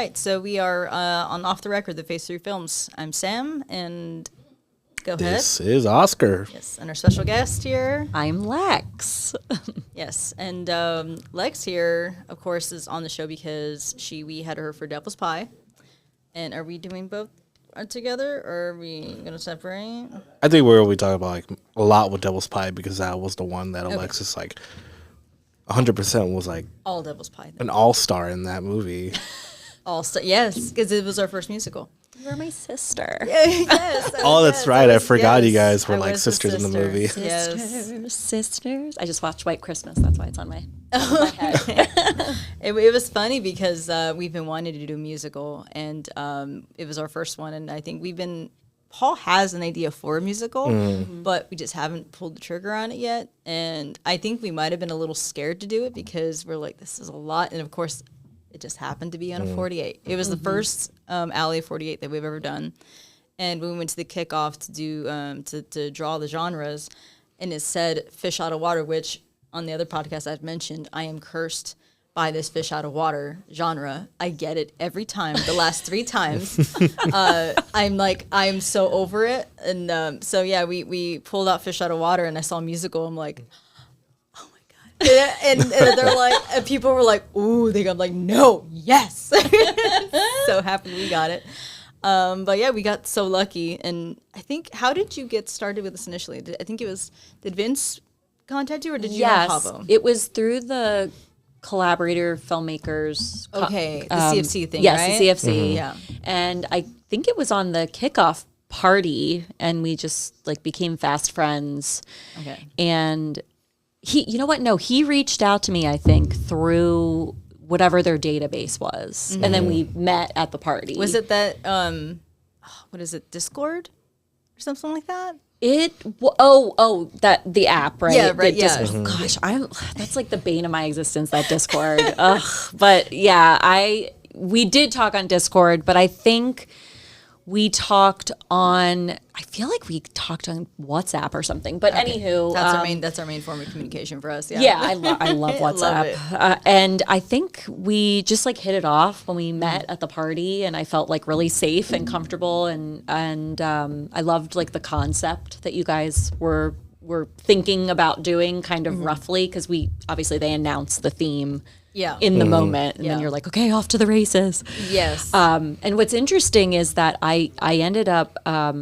right, so we are on Off the Record, the Phase 3 Films. I'm Sam, and go ahead. This is Oscar. Yes, and our special guest here. I'm Lex. Yes, and Lex here, of course, is on the show because we had her for Devil's Pie. And are we doing both together, or are we going to separate? I think we talk about like a lot with Devil's Pie because that was the one that Alexis like 100% was like all Devil's Pie. An all-star in that movie. All-star, yes, because it was our first musical. You're my sister. Yes. That's right. I forgot you guys were like sisters in the movie. Sisters. I just watched White Christmas. That's why it's on my head. It was funny because we've been wanting to do a musical, and it was our first one, and I think Paul has an idea for a musical, but we just haven't pulled the trigger on it yet, and I think we might have been a little scared to do it because we're like, this is a lot, and of course, it just happened to be on a 48. It was the first Alley 48 that we've ever done, and when we went to the kickoff to do to draw the genres, and it said fish out of water, which on the other podcast I've mentioned, I am cursed by this fish out of water genre. I get it every time. The last 3 times, I'm so over it, and so yeah, we pulled out fish out of water, and I saw a musical. I'm like, and they're like, and people were like, ooh, I'm like, no, yes. So happy we got it. But yeah, we got so lucky. And I think, how did you get started with this initially? Did Vince contact you, or did you know Pavo? It was through the collaborator filmmakers. Okay, the CFC thing, yes, right? Yes, the CFC. Mm-hmm. Yeah. And I think it was on the kickoff party, and we just like became fast friends. Okay. And he reached out to me, I think, through whatever their database was. Mm-hmm. And then we met at the party. Was it that, what is it, Discord or something like that? The app, right? Yeah, right, yeah. Mm-hmm. Gosh, that's like the bane of my existence, that Discord. But yeah, we did talk on Discord, but I think we talked on, I feel like we talked on WhatsApp or something, but okay. Anywho. That's our main form of communication for us, yeah. Yeah, I love WhatsApp. Love and I think we just like hit it off when we met at the party, and I felt like really safe and comfortable, and I loved like the concept that you guys were thinking about doing kind of roughly, because they announced the theme in the moment, and then you're like, okay, off to the races. Yes. And what's interesting is that I ended up, I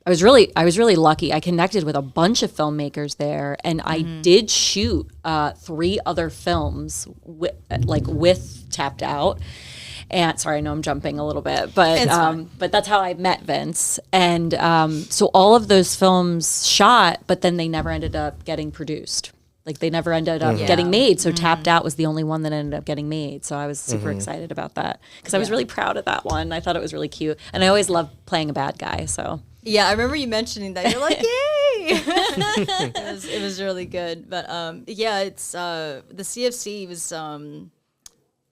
was really lucky. I connected with a bunch of filmmakers there, and I did shoot 3 other films with Tapped Out. And sorry, I know I'm jumping a little bit, but that's how I met Vince. And so all of those films shot, but then they never ended up getting produced. Like they never ended up getting made. So Tapped Out was the only one that ended up getting made. So I was super excited about that because I was really proud of that one. I thought it was really cute. And I always love playing a bad guy. So yeah, I remember you mentioning that. You're like, yay! It was really good. But it's the CFC was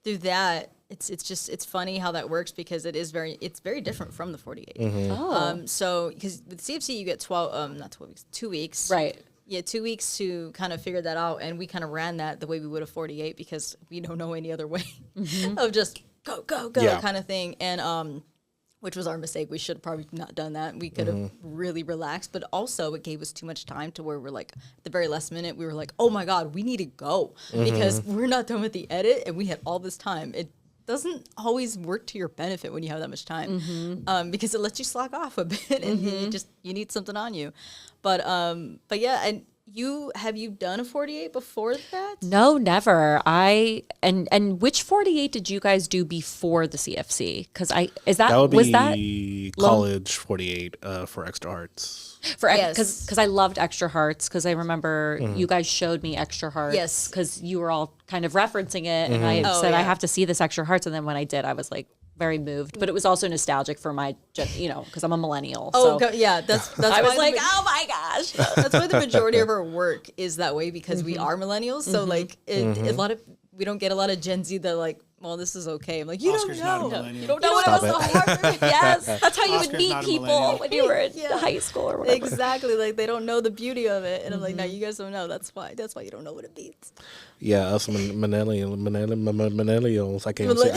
through that. It's funny how that works because it's very different from the 48. Oh. So because with CFC you get 2 weeks. Right. Yeah, 2 weeks to kind of figure that out, and we kind of ran that the way we would have 48 because we don't know any other way of just go kind of thing, and which was our mistake. We should have probably not done that. We could have really relaxed, but also it gave us too much time to where we're like, at the very last minute, we were like, oh my God, we need to go because we're not done with the edit, and we had all this time. It doesn't always work to your benefit when you have that much time because it lets you slack off a bit and you need something on you. But yeah, and have you done a 48 before that? No, never. And which 48 did you guys do before the CFC? Because was that college 48 for Extra Hearts. Because I loved Extra Hearts, because I remember you guys showed me Extra Hearts. Yes. Because you were all kind of referencing it, and I said, I have to see this Extra Hearts. And then when I did, I was like very moved. But it was also nostalgic for my, because I'm a millennial. Oh, so. yeah. That's I was like, oh my gosh. That's why the majority of our work is that way, because we are millennials. So like we don't get a lot of Gen Z that like well, this is okay. I'm like, you Oscar's not a don't know. millennial. You don't know what Stop else it. the Harvard. Yes, that's how you would Oscar's meet not a people millennial. when you were in Yeah. high school or whatever. Exactly. Like they don't know the beauty of it. And I'm like, no, you guys don't know. That's why you don't know what it means. Yeah, us millennials. I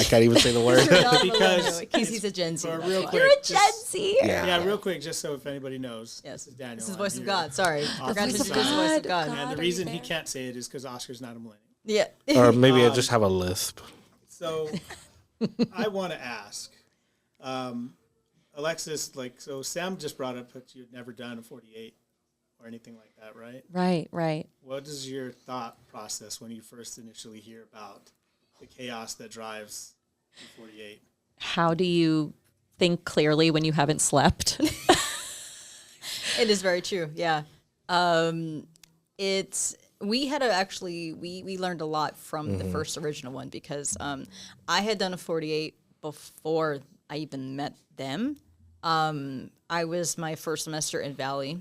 can't even say the word. You're not a Because- millennial. He's a Gen Z. For that's real why. quick, You're a just- Gen Z. Yeah, real quick, just so if anybody knows. Yes. This is Daniel. This is I'm voice of here. God. Sorry. I forgot to Voice do of this voice of God. God. And are the you reason he there? can't say it is because Oscar's not a millennial. Yeah. Or maybe I just have a lisp. So I want to ask, Alexis, so Sam just brought up that you had never done a 48 or anything like that, right? Right. What is your thought process when you first initially hear about the chaos that drives the 48? How do you think clearly when you haven't slept? It is very true. Yeah. We had to actually, we learned a lot from the first original one because I had done a 48 before I even met them. I was my first semester in Valley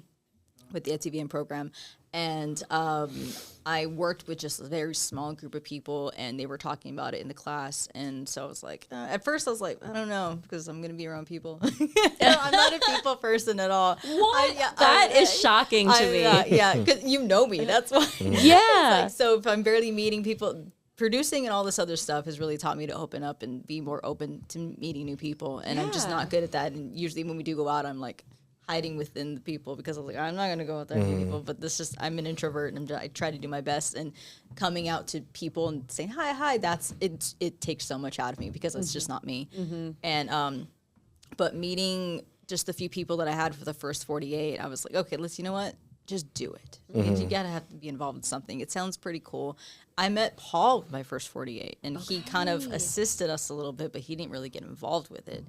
with the ETVM program. And I worked with just a very small group of people, and they were talking about it in the class. And so I was like, at first I was like, I don't know, because I'm going to be around people. I'm not a people person at all. What? That is shocking to me. Yeah, because you know me. That's why. Yeah. Like, so if I'm barely meeting people, producing and all this other stuff has really taught me to open up and be more open to meeting new people. And I'm just Yeah. not good at that. And usually when we do go out, I'm like hiding within the people because I'm like, I'm not going to go out there and meet people. But this just, I'm an introvert and I try to do my best. And coming out to people and saying, hi, it takes so much out of me because it's just not me. And, but meeting just a few people that I had for the first 48, I was like, okay, you know what? Just do it. You gotta have to be involved in something. It sounds pretty cool. I met Paul with my first 48, and he kind of assisted us a little bit, but he didn't really get involved with it.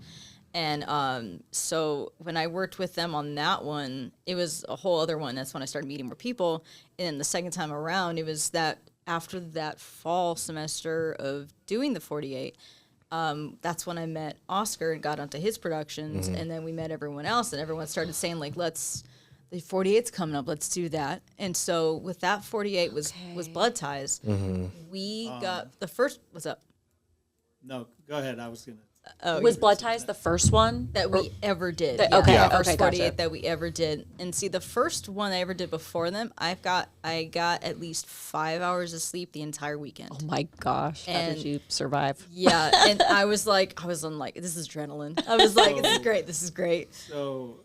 And so when I worked with them on that one, it was a whole other one. That's when I started meeting more people. And then the second time around, it was that after that fall semester of doing the 48, that's when I met Oscar and got onto his productions. And then we met everyone else, and everyone started saying, like, the 48's coming up, let's do that. And so with that 48 was Blood Ties. We got the first, what's up? No, go ahead. I was going to. Was Blood Ties the first one? That we ever did. okay, the okay, first 48 gotcha. that we ever did. And see, the first one I ever did before them, I got at least 5 hours of sleep the entire weekend. Oh my gosh. How did And- you survive? Yeah, and I was on like, this is adrenaline. I was like, this is great. So,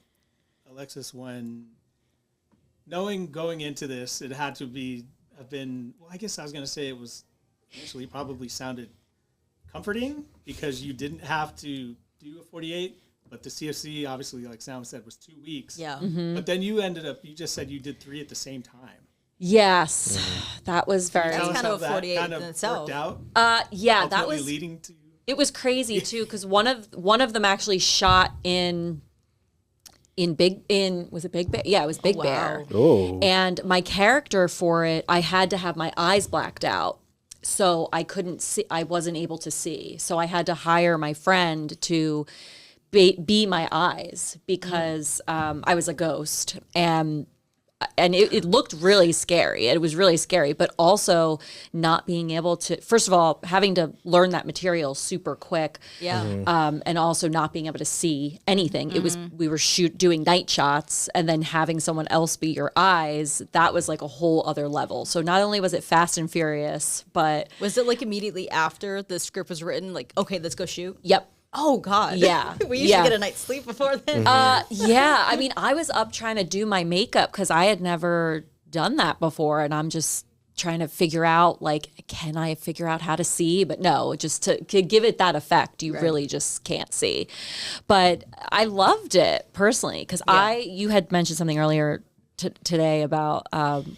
Alexis, when going into this, it had to have been, well, I guess I was going to say it was initially probably sounded comforting because you didn't have to do a 48, but the CFC, obviously, like Sam said, was 2 weeks. Yeah. But then you just said you did 3 at the same time. Yes. That was very That's Tell us kind how of a that 48 kind in of itself. worked out. yeah, that ultimately was leading to. it was crazy too because one of them actually shot in was it Big Bear? Yeah, it was Big Bear. Oh. And my character for it, I had to have my eyes blacked out. So I couldn't see, I wasn't able to see. So I had to hire my friend to be my eyes because I was a ghost. And it looked really scary. It was really scary, but also not being able to, first of all, having to learn that material super quick. Yeah. And also not being able to see anything. It was, we were doing night shots and then having someone else be your eyes. That was like a whole other level. So not only was it fast and furious, but Was it like immediately after the script was written, like, okay, let's go shoot? yep. Oh, God. Yeah. We usually Yeah. get a night's sleep before then. Yeah. I mean, I was up trying to do my makeup because I had never done that before. And I'm just trying to figure out, like, can I figure out how to see? But no, just to give it that effect, you really just can't see. But I loved it personally because you had mentioned something earlier today about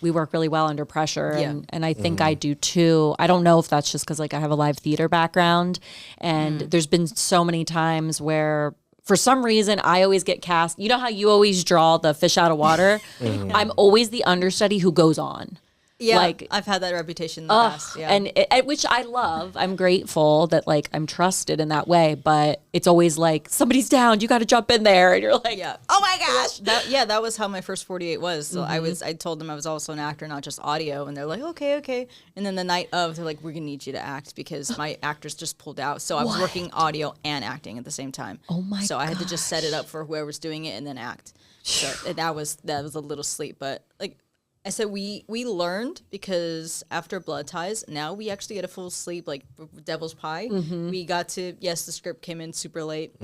we work really well under pressure and I think I do too. I don't know if that's just because like I have a live theater background and there's been so many times where for some reason I always get cast. You know how you always draw the fish out of water? I'm always the understudy who goes on. Yeah, like I've had that reputation in the past. Yeah, and which I love. I'm grateful that like I'm trusted in that way. But it's always like somebody's down, you got to jump in there, and you're like, yeah. oh my gosh. That was how my first 48 was. So I told them I was also an actor, not just audio, and they're like, okay. And then the night of, they're like, we're gonna need you to act because my actors just pulled out. So I was working audio and acting at the same time. Oh my So I had to just set it up for whoever's doing it and then act. So that was a little sleep, but like I said, we learned because after Blood Ties, now we actually get a full sleep. Like Devil's Pie, we got to the script came in super late,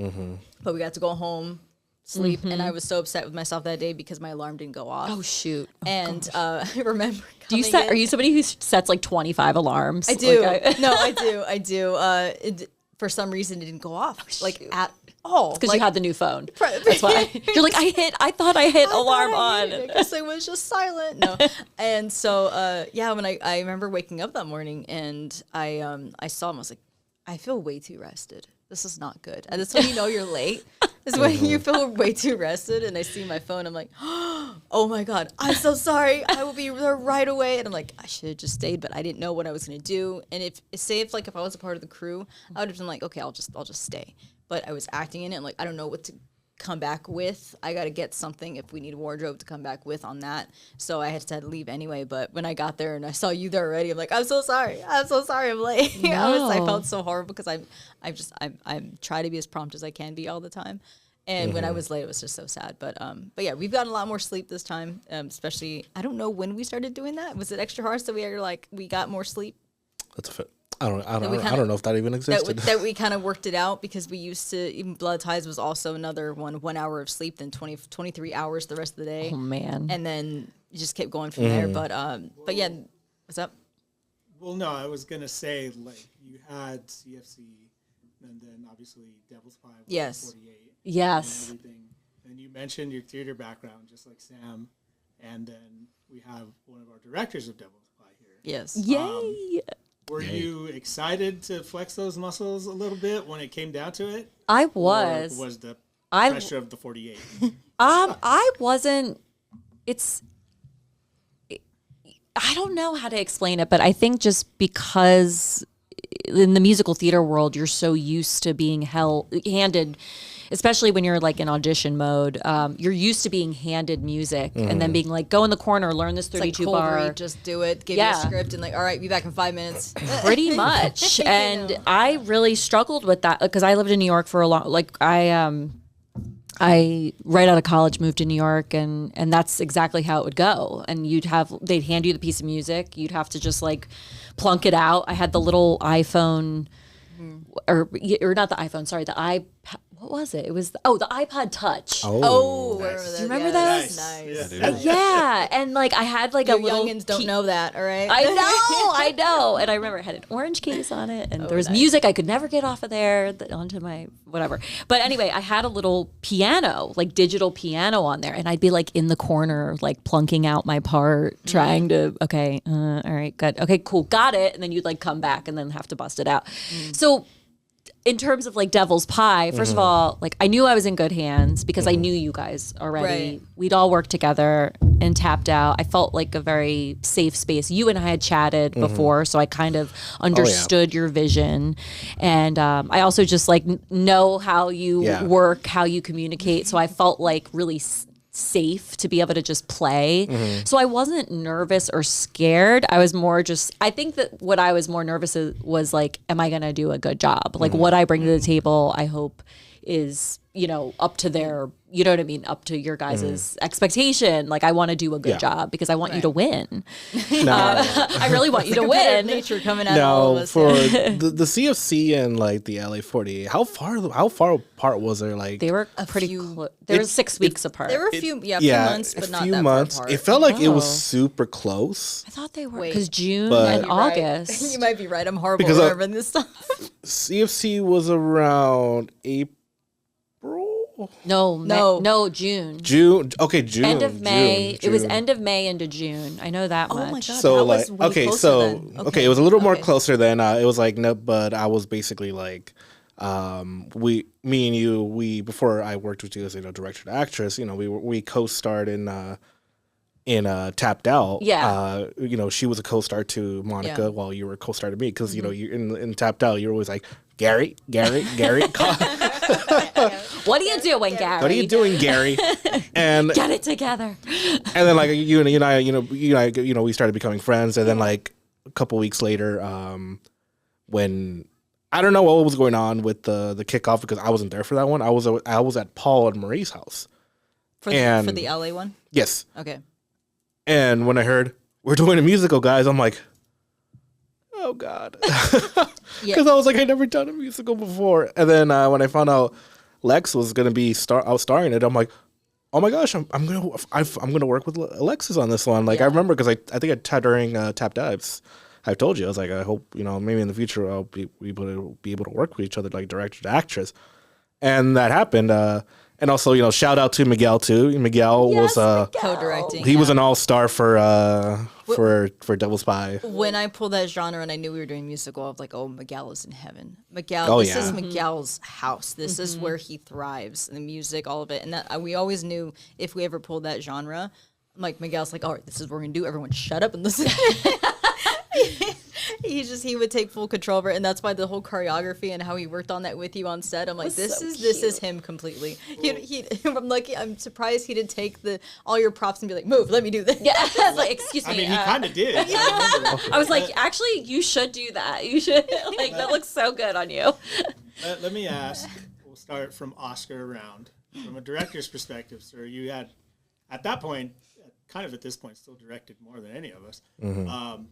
but we got to go home, sleep, and I was so upset with myself that day because my alarm didn't go off. Oh shoot. And I remember. Are you somebody who sets like 25 alarms? I do. Like, No, I do. For some reason, it didn't go off at all. because you had the new phone. That's why you're like, I thought I hit alarm on. I guess it was just silent. No, and so when I remember waking up that morning and I saw him, I was like, I feel way too rested. This is not good. And that's when you know you're late. Is when you feel way too rested. And I see my phone. I'm like, oh my God, I'm so sorry. I will be there right away. And I'm like, I should have just stayed, but I didn't know what I was gonna do. And if I was a part of the crew, I would have been like, okay, I'll just stay. But I was acting in it. I'm like, I don't know what to come back with. I got to get something if we need wardrobe to come back with on that. So I had to leave anyway. But when I got there and I saw you there already, I'm like, I'm so sorry. I'm late. No. I felt so horrible because I try to be as prompt as I can be all the time. And when I was late, it was just so sad. But yeah, we've gotten a lot more sleep this time. Especially, I don't know when we started doing that. Was it extra hard? So we got more sleep. That's a fit. I don't know if that even existed. That we kind of worked it out because we used to, even Blood Ties was also another 1 hour of sleep, then 23 hours the rest of the day. Oh man. And then you just kept going from there. But yeah, what's up? Well, no, I was gonna say like you had CFC, and then obviously Devil's Pie. Was Yes. 48. Yes. And everything. And you mentioned your theater background, just like Sam, and then we have one of our directors of Devil's Pie here. Yes. Yay. Were you excited to flex those muscles a little bit when it came down to it? I was. Or was the I pressure of the 48? I wasn't. I don't know how to explain it, but I think just because in the musical theater world, you're so used to being handed, especially when you're like in audition mode, you're used to being handed music and then being like, go in the corner, learn this 32 cold bar. read, just do it, give you a script, and like, all right, be back in 5 minutes. Pretty much. And I really struggled with that because I lived in New York for a long, like I right out of college moved to New York and that's exactly how it would go. And they'd hand you the piece of music. You'd have to just like plunk it out. I had the little iPhone or not the iPhone, sorry, the iPad. What was it? It was the iPod Touch. Oh, Nice. do you remember those? Nice. Yeah, and like I had like Your a little youngins don't know that, all right? I know. And I remember it had an orange case on it, and there was music I could never get off of there onto my whatever. But anyway, I had a little piano, like digital piano on there, and I'd be like in the corner, like plunking out my part, trying to, all right, good. Okay, cool, got it. And then you'd like come back and then have to bust it out. So in terms of like Devil's Pie, first of all, like I knew I was in good hands because I knew you guys already. Right. We'd all worked together and tapped out. I felt like a very safe space. You and I had chatted before, so I kind of understood your vision. And I also just like know how you work, how you communicate. So I felt like really safe to be able to just play. So I wasn't nervous or scared. I was more just, I think that what I was more nervous was like, am I going to do a good job? Like what I bring to the table, I hope is, up to their, you know what I mean? Up to your guys' expectation. Like I want to do a good job because I want you to win. I really want you to win. Nature coming out of all of us. For the CFC and like the LA48, how far apart was there? Like They were pretty close. They were 6 weeks apart. There were a few months, but not that months. far apart. It felt like it was super close. I thought they were Wait. because June But- and You're right. August. You might be right. I'm horrible Because, remembering this stuff. CFC was around April. No, June. June. Okay, June. End of May. It was June. end of May into June. I know that much. Oh my God. So that like was way closer then. okay, it was a little more closer than it was like no, but I was basically like me and you before I worked with you as director to actress, we co-starred in in Tapped Out. Yeah. You know, she was a co-star to Monica while you were a co-star to me because, you know, you in Tapped Out, you're always like, Gary. What are you doing, Gary? What are you doing, Gary? And Get it together. and then like you and I, we started becoming friends. And then like a couple weeks later, when I don't know what was going on with the kickoff because I wasn't there for that one. I was at Paul and Marie's house For the LA one? Yes. Okay. And when I heard we're doing a musical, guys, I'm like, oh God, because I was like, I never done a musical before. And then when I found out Lex was gonna be starring it, I'm like, oh my gosh, I'm gonna work with Alexis on this one. Like I remember because I think during Tap Dives, I've told you I was like, I hope maybe in the future I'll be able to work with each other like director to actress, and that happened. And also, shout out to Miguel too. Miguel was co-directing. He was an all-star for Devil's Pie. When I pulled that genre and I knew we were doing musical, I was like, oh, Miguel is in heaven. This is Miguel's house. This is where he thrives. And the music, all of it. And that we always knew if we ever pulled that genre, like Miguel's like, all right, this is what we're going to do. Everyone shut up and listen. He would take full control of it, and that's why the whole choreography and how he worked on that with you on set. I'm like, this is him completely. I'm surprised he didn't take all your props and be like, move, let me do this. Yeah, like, excuse me. I mean, he kind of did. I was like, actually, you should do that. You should that looks so good on you. Let me ask. We'll start from Oscar around. From a director's perspective, sir, you had at that point, kind of at this point, still directed more than any of us. Mm-hmm.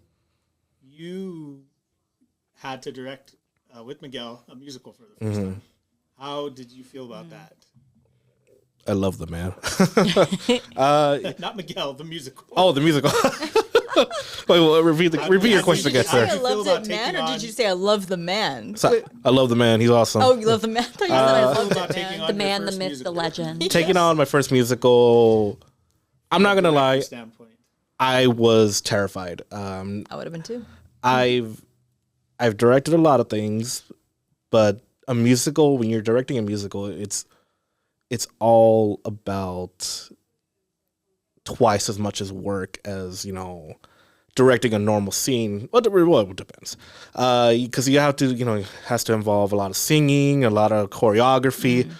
You had to direct with Miguel a musical for the first time. How did you feel about that? I love the man. Not Miguel, the musical. Oh, the musical. Wait, repeat your question again, sir. Did you say I loved it, man, or did you say I love the man? I love the man. He's awesome. Oh, you love the man? I thought you said I loved it, man. The man, the myth, musical. The legend. Taking on my first musical, I'm not gonna lie, I was terrified. I would have been too. I've directed a lot of things, but a musical, when you're directing a musical, it's all about twice as much as work as, directing a normal scene. Well, it depends. Because you have to, it has to involve a lot of singing, a lot of choreography,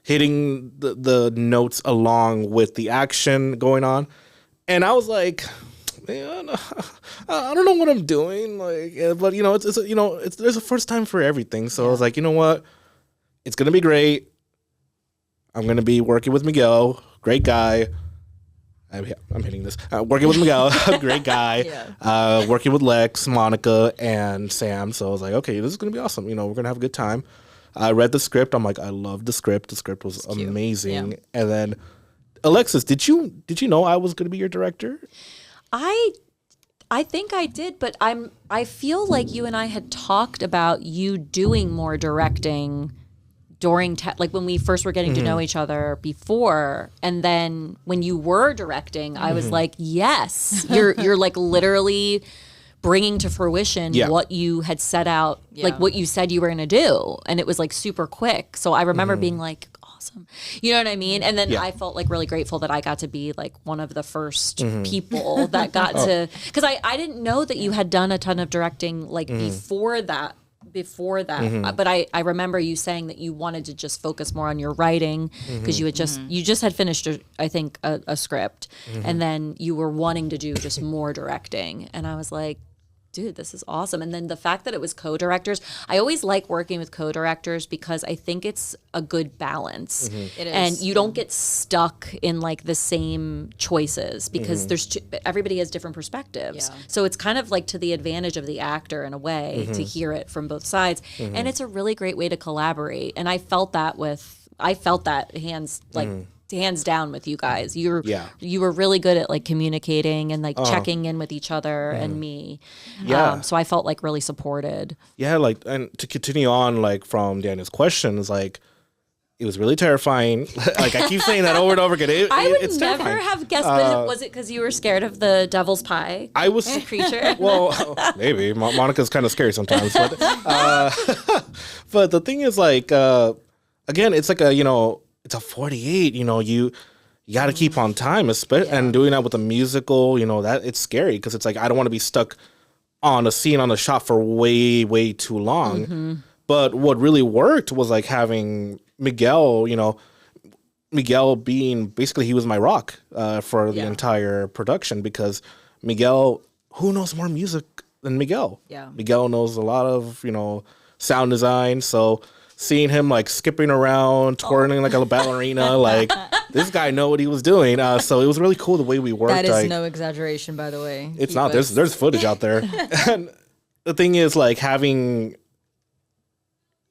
hitting the notes along with the action going on. And I was like, man, I don't know what I'm doing. Like, but there's a first time for everything. So I was like, you know what? It's gonna be great. I'm gonna be working with Miguel, great guy. I'm hitting this. Working with Miguel, great guy. Working with Lex, Monica, and Sam. So I was like, okay, this is gonna be awesome. We're gonna have a good time. I read the script. I'm like, I love the script. The script was amazing. Yeah. And then, Alexis, did you know I was gonna be your director? I think I did, but I feel like you and I had talked about you doing more directing during like when we first were getting to know each other before, and then when you were directing, I was like, yes, you're like literally bringing to fruition what you had set out, like what you said you were going to do, and it was like super quick. So I remember being like, awesome. You know what I mean? And then I felt like really grateful that I got to be like one of the first people that got to, because I didn't know that you had done a ton of directing like before that. But I remember you saying that you wanted to just focus more on your writing because you just had finished I think a script and then you were wanting to do just more directing, and I was like, dude, this is awesome. And then the fact that it was co-directors, I always like working with co-directors because I think it's a good balance. It is. And you don't get stuck in like the same choices because everybody has different perspectives. Yeah. So it's kind of like to the advantage of the actor in a way to hear it from both sides. And it's a really great way to collaborate. And I felt that hands down with you guys. You were really good at like communicating and like checking in with each other and me. So I felt like really supported. Yeah, like, and to continue on like from Daniel's questions, like it was really terrifying. Like I keep saying that over and over again. I would it's never terrifying. Have guessed, but was it because you were scared of the devil's pie? I was creature. Well, maybe Monica's kind of scary sometimes, but but the thing is like again, it's like a it's a 48. you got to keep on time, and doing that with a musical, that it's scary because it's like I don't want to be stuck on a scene on a shot for way too long. But what really worked was like having Miguel, Miguel being basically he was my rock for the entire production because Miguel, who knows more music than Miguel? Yeah. Miguel knows a lot of, sound design. So seeing him like skipping around, twirling like a ballerina, like this guy know what he was doing. So it was really cool the way we worked. That is like, no exaggeration, by the way. it's not. There's footage out there. And the thing is like having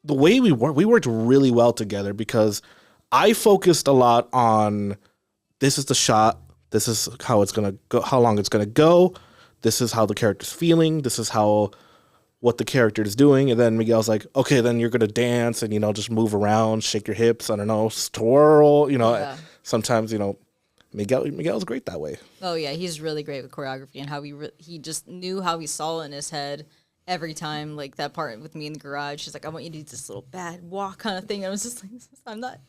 the way we worked really well together because I focused a lot on this is the shot, this is how it's gonna go, how long it's gonna go, this is how the character's feeling, this is what the character is doing, and then Miguel's like, okay, then you're gonna dance and just move around, shake your hips, I don't know, twirl, Sometimes Miguel's great that way. Oh yeah, he's really great with choreography and how he just knew how he saw it in his head. Every time, like that part with me in the garage, she's like, I want you to do this little bad walk kind of thing. And I was just like, I'm not.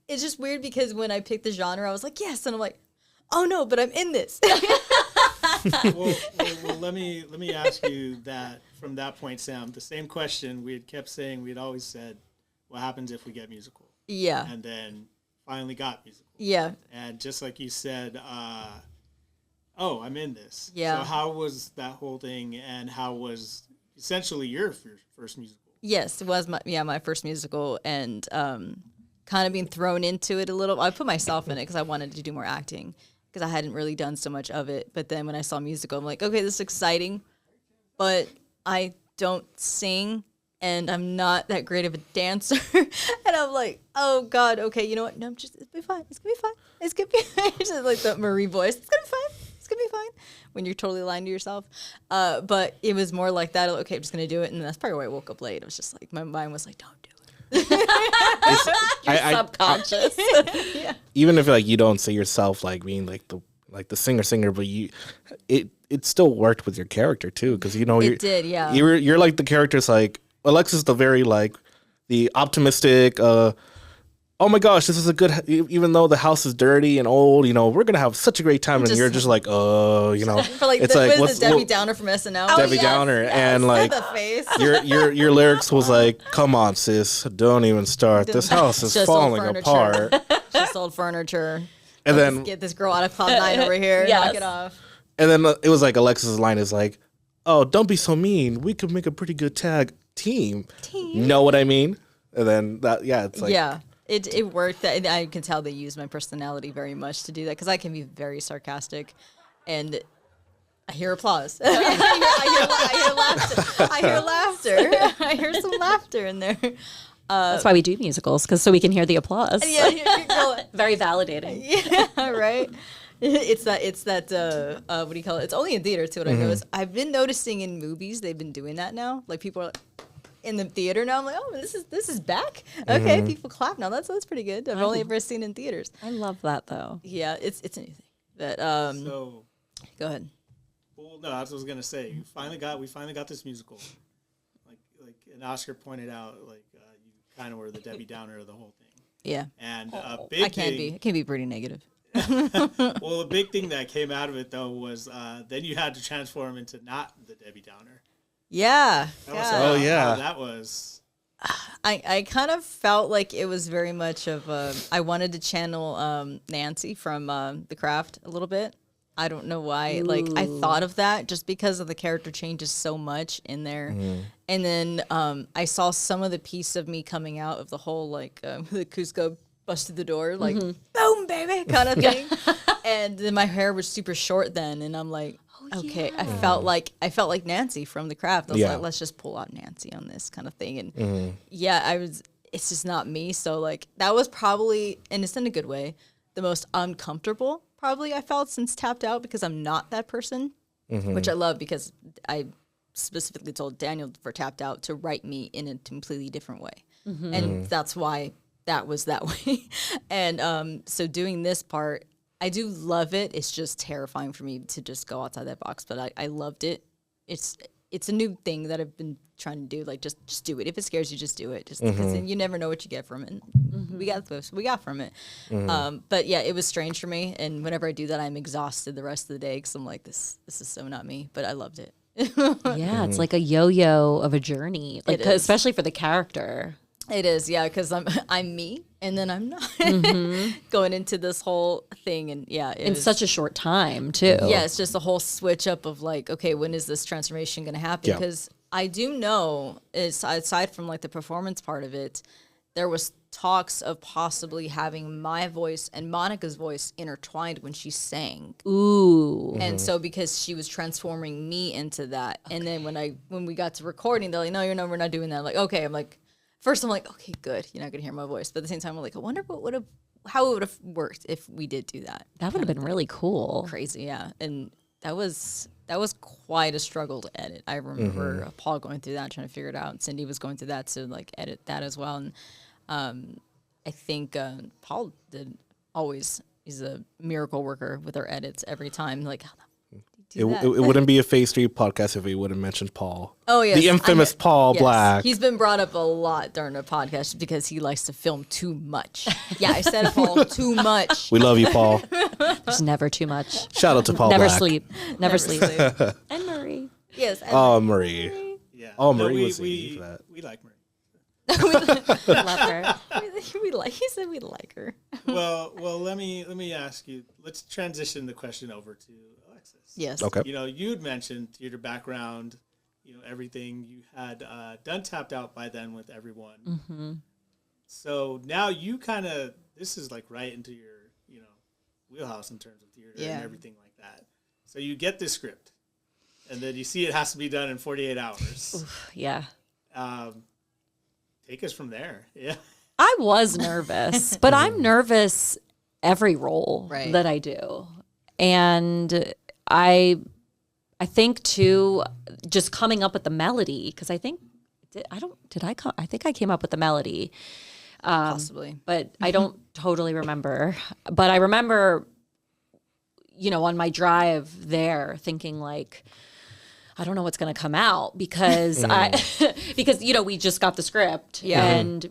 It's just weird because when I picked the genre, I was like, yes. And I'm like, oh no, but I'm in this. well, let me ask you that from that point, Sam. The same question we had kept saying, we'd always said, what happens if we get musical? Yeah. And then finally got musical. Yeah. And just like you said, oh, I'm in this. Yeah. So how was that whole thing and how was essentially your first musical? Yes, it was my first musical, and kind of being thrown into it a little. I put myself in it because I wanted to do more acting because I hadn't really done so much of it. But then when I saw musical, I'm like, okay, this is exciting, but I don't sing and I'm not that great of a dancer. And I'm like, oh God, okay, you know what? No, it's gonna be fine. It's gonna be fine. It's gonna be fine. Just like the Marie voice. It's gonna be fine. It's gonna be fine. When you're totally lying to yourself. But it was more like that. Okay, I'm just gonna do it. And that's probably why I woke up late. It was just like, my mind was like, don't do it. You're subconscious. Yeah. Even if like you don't see yourself like being like the singer, but it still worked with your character too, because It did, yeah. You're like the character's like Alexis, the very like the optimistic. Oh my gosh, this is a good. Even though the house is dirty and old, we're gonna have such a great time, and you're just like, For like, it's what's the Debbie Downer from SNL? Debbie Downer, and like the face. your lyrics was like, come on, sis, don't even start. This house is falling apart. Just old furniture. And Let's then get this girl out of Cloud 9 over here. Yes. Knock it off. And then it was like Alexis' line is like, oh, don't be so mean. We could make a pretty good team. Know what I mean? And then it's like. Yeah. It worked. I can tell they used my personality very much to do that because I can be very sarcastic, and I hear applause. I hear laughter. I hear some laughter in there. That's why we do musicals, so we can hear the applause. Yeah, you're going, Very validating. yeah, right. It's that what do you call it? It's only in theater too. What I noticed, I've been noticing in movies they've been doing that now. Like people are like, in the theater now. I'm like, oh, this is back. Okay, people clap now. That's pretty good. I've only ever seen in theaters. I love that though. Yeah, it's a new thing. That So go ahead. well, no, that's what I was gonna say. We finally got this musical. Like and Oscar pointed out, like you kind of were the Debbie Downer of the whole thing. Yeah, And a big I can be pretty negative. well, a big thing that came out of it though was then you had to transform into not the Debbie Downer. Yeah. That was, Oh, yeah. that was. I kind of felt like it was very much of I wanted to channel Nancy from The Craft a little bit. I don't know why. Like I thought of that just because of the character changes so much in there. And then I saw some of the piece of me coming out of the whole like the Cusco busted the door like boom baby kind of thing. And then my hair was super short then, and I'm like, okay, I felt like Nancy from The Craft. I was like, let's just pull out Nancy on this kind of thing. And it's just not me. So like that was probably, and it's in a good way, the most uncomfortable probably I felt since Tapped Out, because I'm not that person, which I love because I specifically told Daniel for Tapped Out to write me in a completely different way. And that's why that was that way. And so doing this part, I do love it. It's just terrifying for me to just go outside that box, but I loved it. it's a new thing that I've been trying to do. Like, just do it. If it scares you, just do it. Just because then you never know what you get from it. We got this. We got from it. But yeah, it was strange for me. And whenever I do that, I'm exhausted the rest of the day because I'm like, this is so not me. But I loved it. Yeah, it's like a yo-yo of a journey, like especially for the character. It is, yeah, because I'm me, and then I'm not going into this whole thing, and yeah, in such a short time too. Yeah, it's just a whole switch up of like, okay, when is this transformation going to happen? Because I do know, aside from like the performance part of it, there was talks of possibly having my voice and Monica's voice intertwined when she sang. Ooh. And so because she was transforming me into that, and then when we got to recording, they're like, no, we're not doing that. I'm like, okay, I'm like. First, I'm like, okay, good. You're not gonna hear my voice, but at the same time, I'm like, I wonder how it would have worked if we did do that. That would have been really cool. Crazy, yeah. And that was quite a struggle to edit. I remember Paul going through that, trying to figure it out, and Cindy was going through that to like edit that as well. And I think Paul did always. He's a miracle worker with our edits every time. Like, how the it wouldn't be a Phase 3 podcast if we wouldn't mention Paul. Oh, yes. The infamous Paul Black. He's been brought up a lot during the podcast because he likes to film too much. Yeah, I said it, Paul, too much. We love you, Paul. There's never too much. Shout out to Paul Never Black. sleep. Never sleep. And Marie. Yes. And Marie. Yeah. Oh, Marie was singing for that. We like Marie. Love her. He said we like her. Well, let me ask you. Let's transition the question over to Alexis. Yes. Okay. You'd mentioned theater background, everything you had done tapped out by then with everyone. Mm-hmm. So now you this is like right into your, wheelhouse in terms of theater and everything like that. So you get this script and then you see it has to be done in 48 hours. Oof, yeah. Take us from there. Yeah. I was nervous, but I'm nervous every role that I do. And I think too, just coming up with the melody, because I think I think I came up with the melody. Possibly. But I don't totally remember. But I remember, on my drive there thinking like, I don't know what's going to come out because because we just got the script and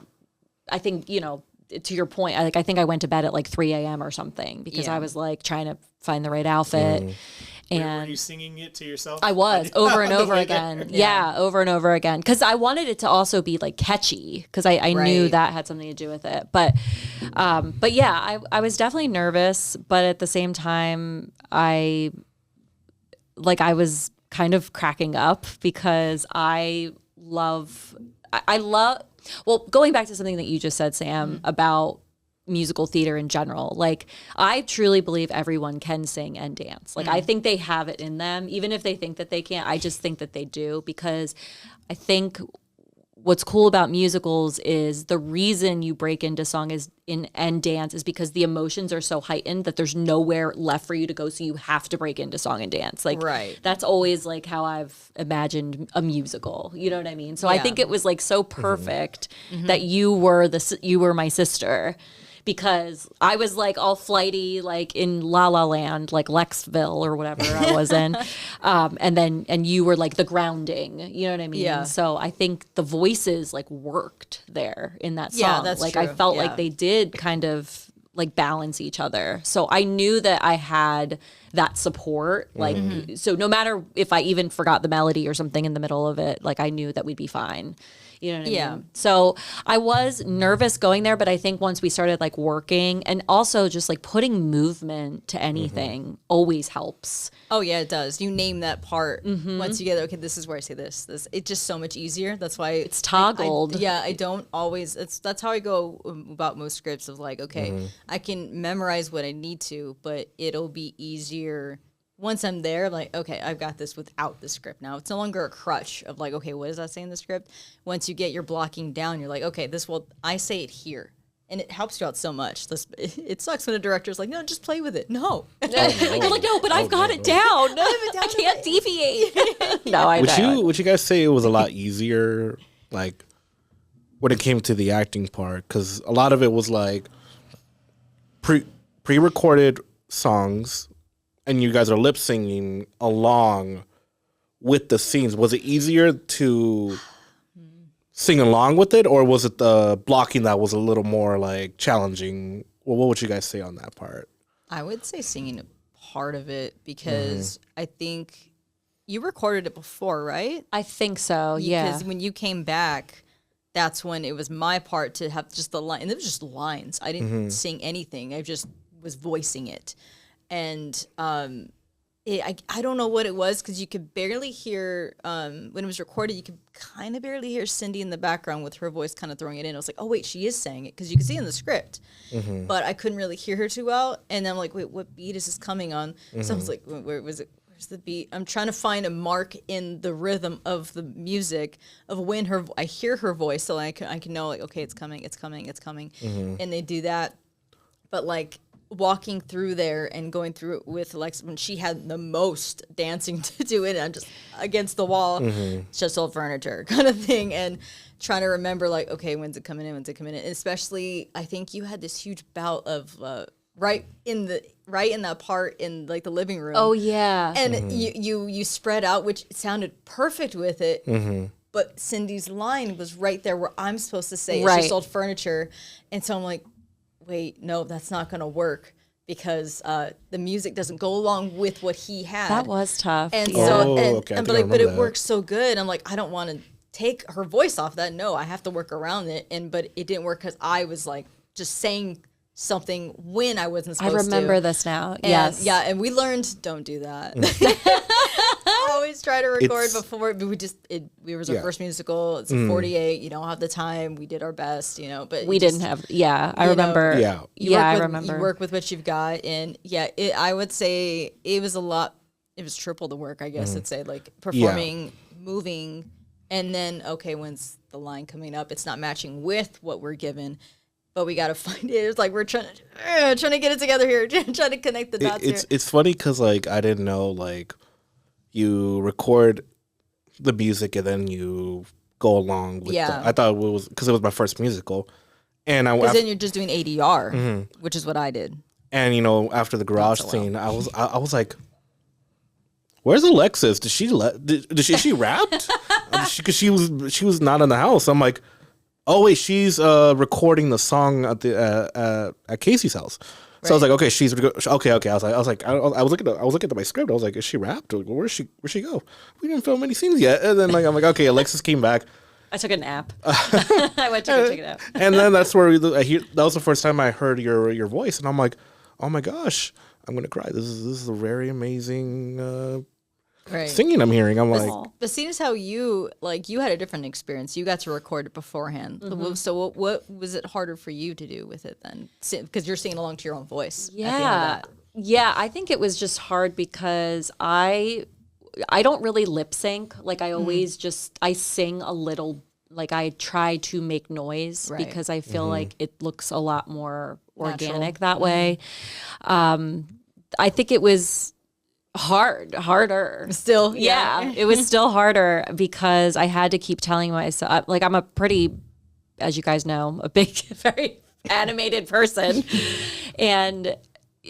I think to your point, I think I went to bed at like 3 a.m. or something because I was like trying to find the right outfit. And were you singing it to yourself? I was over and over again. Yeah, over and over again. Because I wanted it to also be like catchy because I knew that had something to do with it. But yeah, I was definitely nervous. But at the same time, I was kind of cracking up because I love, well, going back to something that you just said, Sam, about musical theater in general, like I truly believe everyone can sing and dance. Like I think they have it in them, even if they think that they can't. I just think that they do because I think what's cool about musicals is the reason you break into song and dance is because the emotions are so heightened that there's nowhere left for you to go, so you have to break into song and dance. Like that's always like how I've imagined a musical. You know what I mean? So I think it was like so perfect that you were my sister. Because I was like all flighty, like in La La Land, like Lexville or whatever I was in, and you were like the grounding, you know what I mean? Yeah. So I think the voices like worked there in that song. Yeah, that's like true. I felt like they did kind of like balance each other. So I knew that I had that support. Like so no matter if I even forgot the melody or something in the middle of it, like I knew that we'd be fine. You know what I mean? So I was nervous going there, but I think once we started like working and also just like putting movement to anything always helps. Oh yeah, it does. You name that part once you get okay. This is where I say this. It's just so much easier. That's why it's toggled. I don't always. That's how I go about most scripts of like, okay, I can memorize what I need to, but it'll be easier. Once I'm there, like, okay, I've got this without the script now. It's no longer a crutch of like, okay, what does that say in the script? Once you get your blocking down, you're like, okay, I say it here. And it helps you out so much. It sucks when a director's like, no, just play with it. No. You're like, no, but I've got it down. I can't deviate. No, I don't. Would you guys say it was a lot easier, like, when it came to the acting part? Because a lot of it was like pre-recorded songs, and you guys are lip singing along with the scenes? Was it easier to sing along with it, or was it the blocking that was a little more like challenging? Well, what would you guys say on that part? I would say singing part of it because I think you recorded it before, right? I think so. Yeah. Because when you came back, that's when it was my part to have just the line, and it was just lines. I didn't sing anything. I just was voicing it, and I don't know what it was because you could barely hear when it was recorded. You could kind of barely hear Cindy in the background with her voice kind of throwing it in. I was like, oh wait, she is saying it because you can see it in the script, but I couldn't really hear her too well. And then I'm like, wait, what beat is this coming on? So I was like, where was it? Where's the beat? I'm trying to find a mark in the rhythm of the music of when I hear her voice, so I can know like, okay, it's coming, it's coming, it's coming, and they do that. But like walking through there and going through it with Alexis when she had the most dancing to do it, I'm just against the wall, just old furniture kind of thing, and trying to remember like, okay, when's it coming in? When's it coming in? And especially, I think you had this huge bout of right in that part in like the living room. Oh yeah. And you spread out, which sounded perfect with it. But Cindy's line was right there where I'm supposed to say it's just old furniture, and so I'm like, wait, no, that's not going to work because the music doesn't go along with what he had. That was tough. And yeah. so, but it works so good. I'm like, I don't want to take her voice off that. No, I have to work around it. But it didn't work because I was like just saying something when I wasn't supposed to. I remember this now. And, yes. Yeah, and we learned don't do that. Always try to record before. We was our first musical. It's a 48. You don't have the time. We did our best, but we didn't have. Yeah, I remember. I remember. You work with what you've got, and I would say it was a lot. It was triple the work, I guess. I'd say like performing, moving, and then okay, when's the line coming up? It's not matching with what we're given. But we got to find it. It's like we're trying to get it together here, trying to connect the dots here. It's funny because like I didn't know like you record the music and then you go along with I thought it was because it was my first musical, and because then you're just doing ADR, which is what I did. And after the garage scene, I was like, "Where's Alexis? Did she rapped? Because she was not in the house." I'm like, oh wait, she's recording the song at Casey's house. So I was like, okay, she's okay. I was looking at my script. I was like, is she rapped? Where'd she go? We didn't film any scenes yet. And then I'm like, okay, Alexis came back. I took a nap. I went to go take a nap. And then that's where that was the first time I heard your voice, and I'm like, oh my gosh, I'm gonna cry. This is a very amazing. Singing I'm hearing. I'm like, but seeing as how you had a different experience, you got to record it beforehand. So what was it harder for you to do with it then? Because you're singing along to your own voice. Yeah, I think it was just hard because I don't really lip sync. Like I always I sing a little. Like I try to make noise because I feel like it looks a lot more organic that way. I think it was harder still. Yeah, it was still harder because I had to keep telling myself, like I'm a pretty, as you guys know, a big, very animated person, and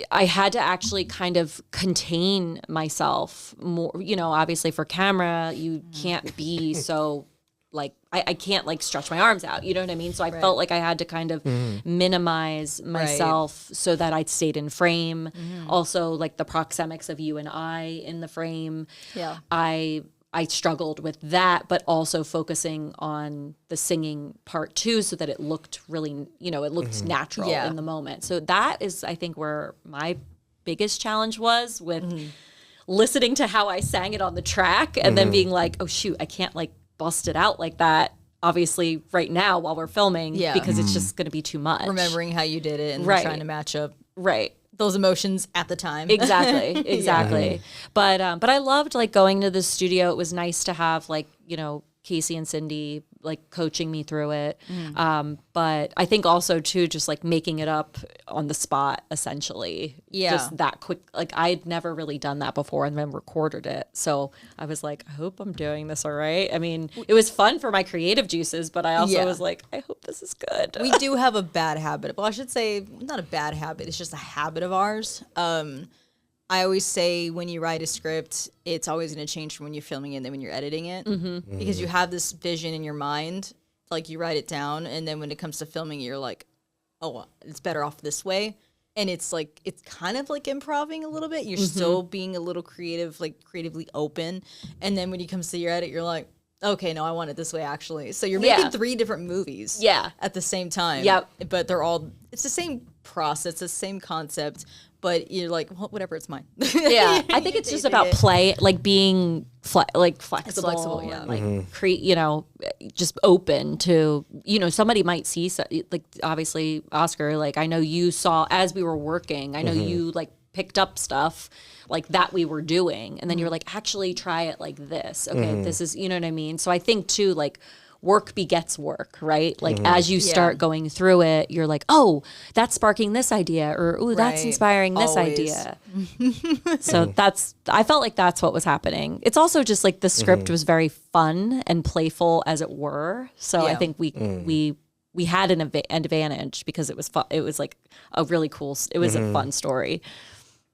I had to actually kind of contain myself more. Obviously for camera, you can't be so like I can't like stretch my arms out, you know what I mean? So I felt like I had to kind of minimize myself so that I stayed in frame. Also like the proxemics of you and I in the frame. Yeah. I struggled with that, but also focusing on the singing part too, so that it looked really, it looked natural in the moment. So that is, I think, where my biggest challenge was with listening to how I sang it on the track and then being like, oh shoot, I can't like bust it out like that obviously right now while we're filming because it's just going to be too much. Remembering how you did it and trying to match up those emotions at the time. Exactly. But I loved like going to the studio. It was nice to have like, Casey and Cindy like coaching me through it. But I think also too, just like making it up on the spot, essentially. Yeah. Just that quick. Like I'd never really done that before and then recorded it. So I was like, I hope I'm doing this all right. I mean, it was fun for my creative juices, but I also was like, I hope this is good. We do have a bad habit. Well, I should say not a bad habit. It's just a habit of ours. I always say when you write a script, it's always going to change from when you're filming it than when you're editing it, because you have this vision in your mind, like you write it down, and then when it comes to filming, you're like, oh, it's better off this way. And it's like, it's kind of like improving a little bit. You're still being a little creative, like creatively open. And then when it comes to your edit, you're like, okay, no, I want it this way actually. So you're making 3 different movies at the same time. Yep. But it's the same process, the same concept. But you're like, well, whatever, it's mine. Yeah, I think it's just about play, like being flexible, yeah. and, like just open to, somebody might see, like obviously Oscar, like I know you saw as we were working, I know you like picked up stuff like that we were doing, and then you were like, actually try it like this. Okay, this is, you know what I mean? So I think too, like, work begets work, right? Like as you start going through it, you're like, oh, that's sparking this idea, or oh, that's inspiring this idea. So I felt like that's what was happening. It's also just like the script was very fun and playful, as it were. So I think we had an advantage because it was fun. It was like a really cool. It was a fun story.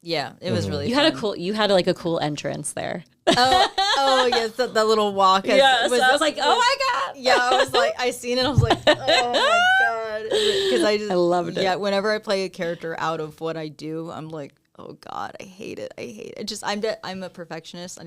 Yeah, it was really. You had like a cool entrance there. Oh yes, that little walk. Yeah, so I was like, oh my god. Yeah, I was like, I seen it. I was like, oh my god, because I loved it. Yeah, whenever I play a character out of what I do, I'm like, oh god, I hate it. I'm a perfectionist.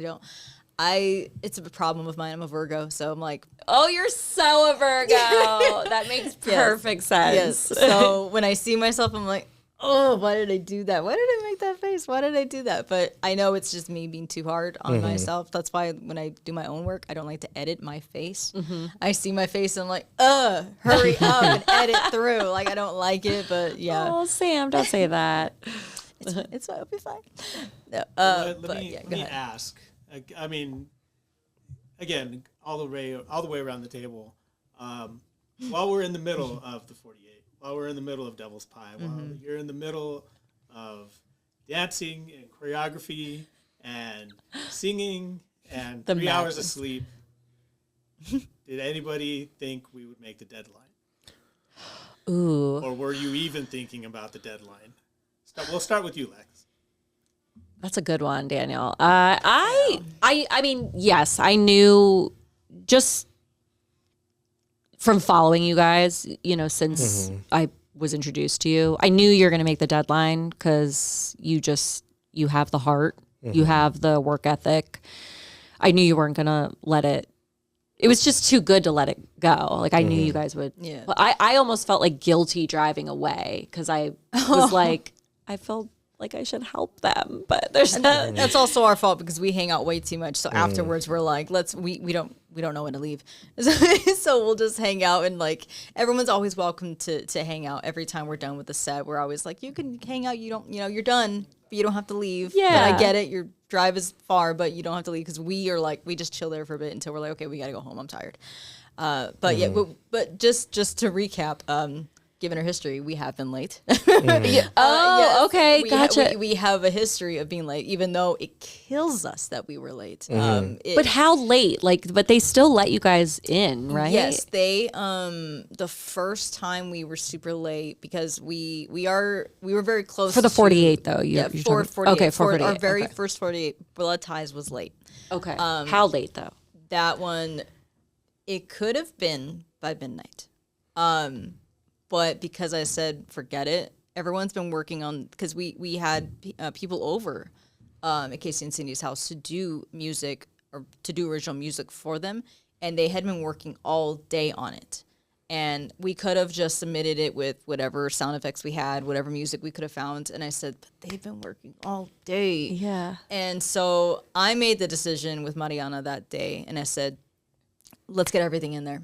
It's a problem of mine. I'm a Virgo, so I'm like, oh, you're so a Virgo. That makes perfect sense. Yes. So when I see myself, I'm like, oh, why did I do that? Why did I make that face? Why did I do that? But I know it's just me being too hard on myself. That's why when I do my own work, I don't like to edit my face. I see my face and I'm like, hurry up and edit through. Like, I don't like it, but yeah. Oh, Sam, don't say that. It's it'll be fine. No, let me ask. I mean, again, all the way around the table. While we're in the middle of the 48. While we're in the middle of Devil's Pie, while you're in the middle of dancing and choreography and singing and 3 hours of sleep, did anybody think we would make the deadline? Ooh. Or were you even thinking about the deadline? We'll start with you, Lex. That's a good one, Daniel. I mean, yes, I knew just from following you guys, since I was introduced to you, I knew you're going to make the deadline because you have the heart, you have the work ethic. I knew you weren't going to let it. It was just too good to let it go. Like I knew you guys would. Yeah. I almost felt like guilty driving away because I was like, I felt like I should help them, but that's also our fault because we hang out way too much. So afterwards we're like, we don't know when to leave. So we'll just hang out, and like everyone's always welcome to hang out every time we're done with the set. We're always like, you can hang out, you're done, but you don't have to leave. Yeah. But I get it, your drive is far, but you don't have to leave because we are like, we just chill there for a bit until we're like, okay, we gotta go home, I'm tired. But just to recap, given our history, we have been late. Yes. Okay, gotcha. We have a history of being late, even though it kills us that we were late. But how late? But they still let you guys in, right? Yes, they. The first time we were super late because we were very close for the 48 though. You're 48. Okay, 48. Our very first 48 Blood Ties was late. Okay. How late though? That one, it could have been by midnight. But because I said, forget it, everyone's been working on, because we had people over at Casey and Cindy's house to do music, or to do original music for them, and they had been working all day on it. And we could have just submitted it with whatever sound effects we had, whatever music we could have found. And I said, but they've been working all day. Yeah. And so I made the decision with Mariana that day, and I said, let's get everything in there.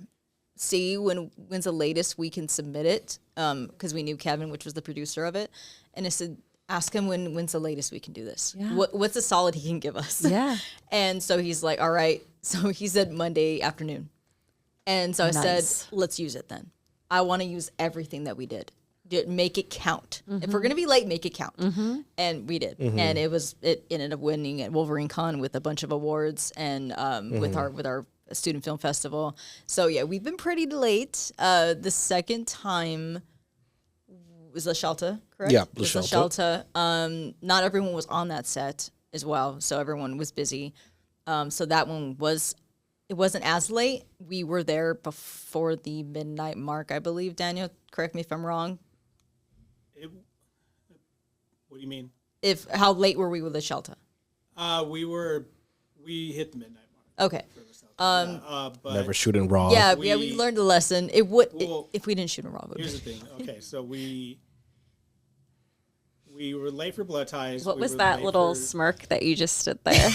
See when's the latest we can submit it, because we knew Kevin, which was the producer of it, and I said, ask him when's the latest we can do this. Yeah. What's the solid he can give us? Yeah. And so he's like, all right. So he said Monday afternoon, and so I said, let's use it then. I want to use everything that we did. Make it count. If we're gonna be late, make it count. And we did, and it ended up winning at Wolverine Con with a bunch of awards, and with our student film festival. So yeah, we've been pretty late. The second time was La Shelta, correct? Yeah, it was La Shelta. Not everyone was on that set as well, so everyone was busy. So that one it wasn't as late. We were there before the midnight mark, I believe. Daniel, correct me if I'm wrong. What do you mean? How late were we with La Shelta? We hit the midnight mark. Okay. But Never shooting raw. Yeah, we learned a lesson. If we didn't shoot in raw. Here's the thing. Okay, so we were late for blood ties. What we was were that late little for- smirk that you just stood there?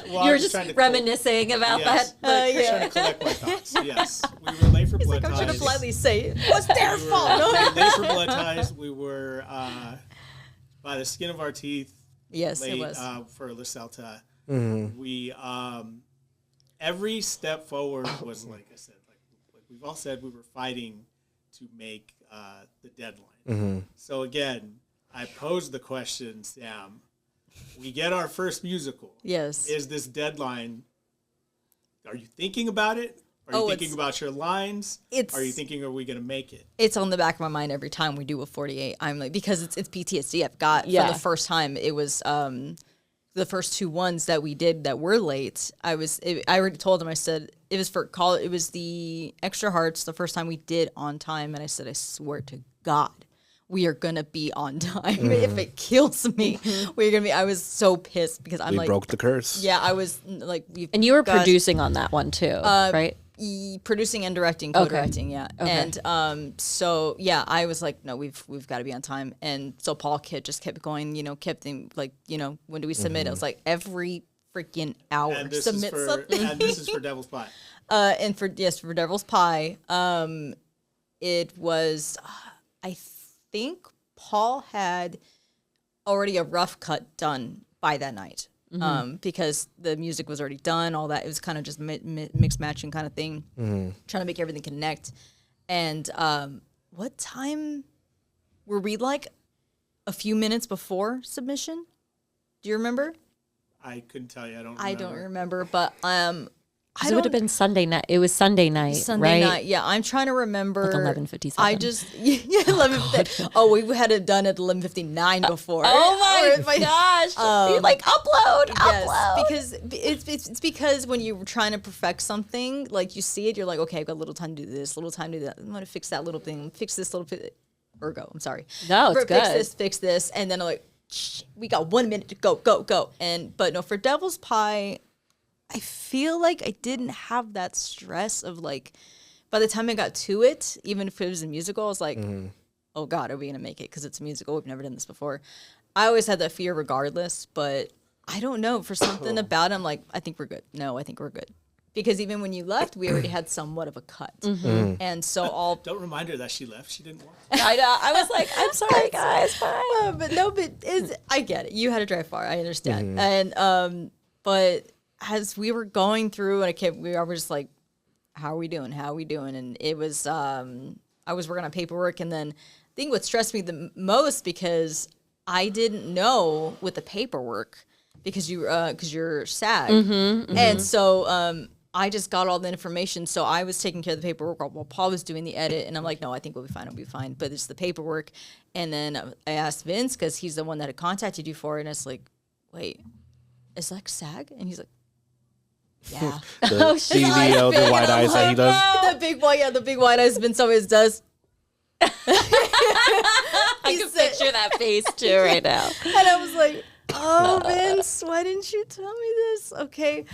You You were just reminiscing about Yes, that. trying to collect my thoughts. Yes, we were late for blood I'm ties. trying to politely say it was their We were fault. late for blood ties. We were by the skin of our teeth. Yes, Late it was. for La Celta. Mm-hmm. We every step forward was like I said, like we've all said, we were fighting to make the deadline. Mm-hmm. So again, I posed the question, Sam. We get our first musical. Yes. Is this deadline? Are you thinking about it? Are you thinking about your lines? Are you thinking, are we going to make it? It's on the back of my mind every time we do a 48. I'm like, because it's PTSD I've got Yeah. from the first time. It was the first two ones that we did that were late. I already told them, I said, it was for call. It was the Extra Hearts, the first time we did on time. And I said, I swear to God, we are going to be on time. If it kills me, we're going to be, I was so pissed because I'm We broke the curse. yeah, I was like, And you were producing on that one too, right? producing and directing, co-directing, yeah. Okay. And so yeah, I was like, no, we've got to be on time. And so Paul just kept going, kept thinking, like, when do we submit? I was like, every freaking hour, And this submit is for something. and this is for Devil's Pie. And for Devil's Pie, it was, I think Paul had already a rough cut done by that night. Because the music was already done, all that. It was kind of just mix matching kind of thing, trying to make everything connect. And what time were we, like a few minutes before submission? Do you remember? I couldn't tell you. I don't remember, but It would have been Sunday night. It was Sunday night, Sunday right? night. Yeah, I'm trying to remember. Like 11:57. I just 11:50. Oh, we had it done at 11:59 before. Oh my gosh! You like upload. Because it's because when you're trying to perfect something, like you see it, you're like, okay, I've got a little time to do this, little time to do that. I'm gonna fix that little thing, fix this little bit. Ergo, I'm sorry. No, it's good. Fix this, and then I'm like, we got 1 minute to go. But no, for Devil's Pie, I feel like I didn't have that stress of like, by the time I got to it, even if it was a musical, I was like, oh God, are we going to make it? Because it's a musical. We've never done this before. I always had that fear regardless, but I don't know. For something about it, I'm like, I think we're good. No, I think we're good. Because even when you left, we already had somewhat of a cut. And so Don't remind her that she left. She didn't want. I know. I was like, I'm sorry, guys. Bye. but I get it. You had to drive far. I understand. And, but as we were going through, and we were just like, how are we doing? And it was, I was working on paperwork, and then I think what stressed me the most, because I didn't know with the paperwork, because you're SAG. And so, I just got all the information. So I was taking care of the paperwork while Paul was doing the edit. And I'm like, no, I think we'll be fine. But it's the paperwork. And then I asked Vince, because he's the one that had contacted you for it. And it's like, wait, is that SAG? And he's like, yeah. The CDO, the white eyes that he does. The big boy, yeah, the big white eyes Vince always does. I can picture that face too right now. And I was like, oh, Vince, why didn't you tell me this? Okay.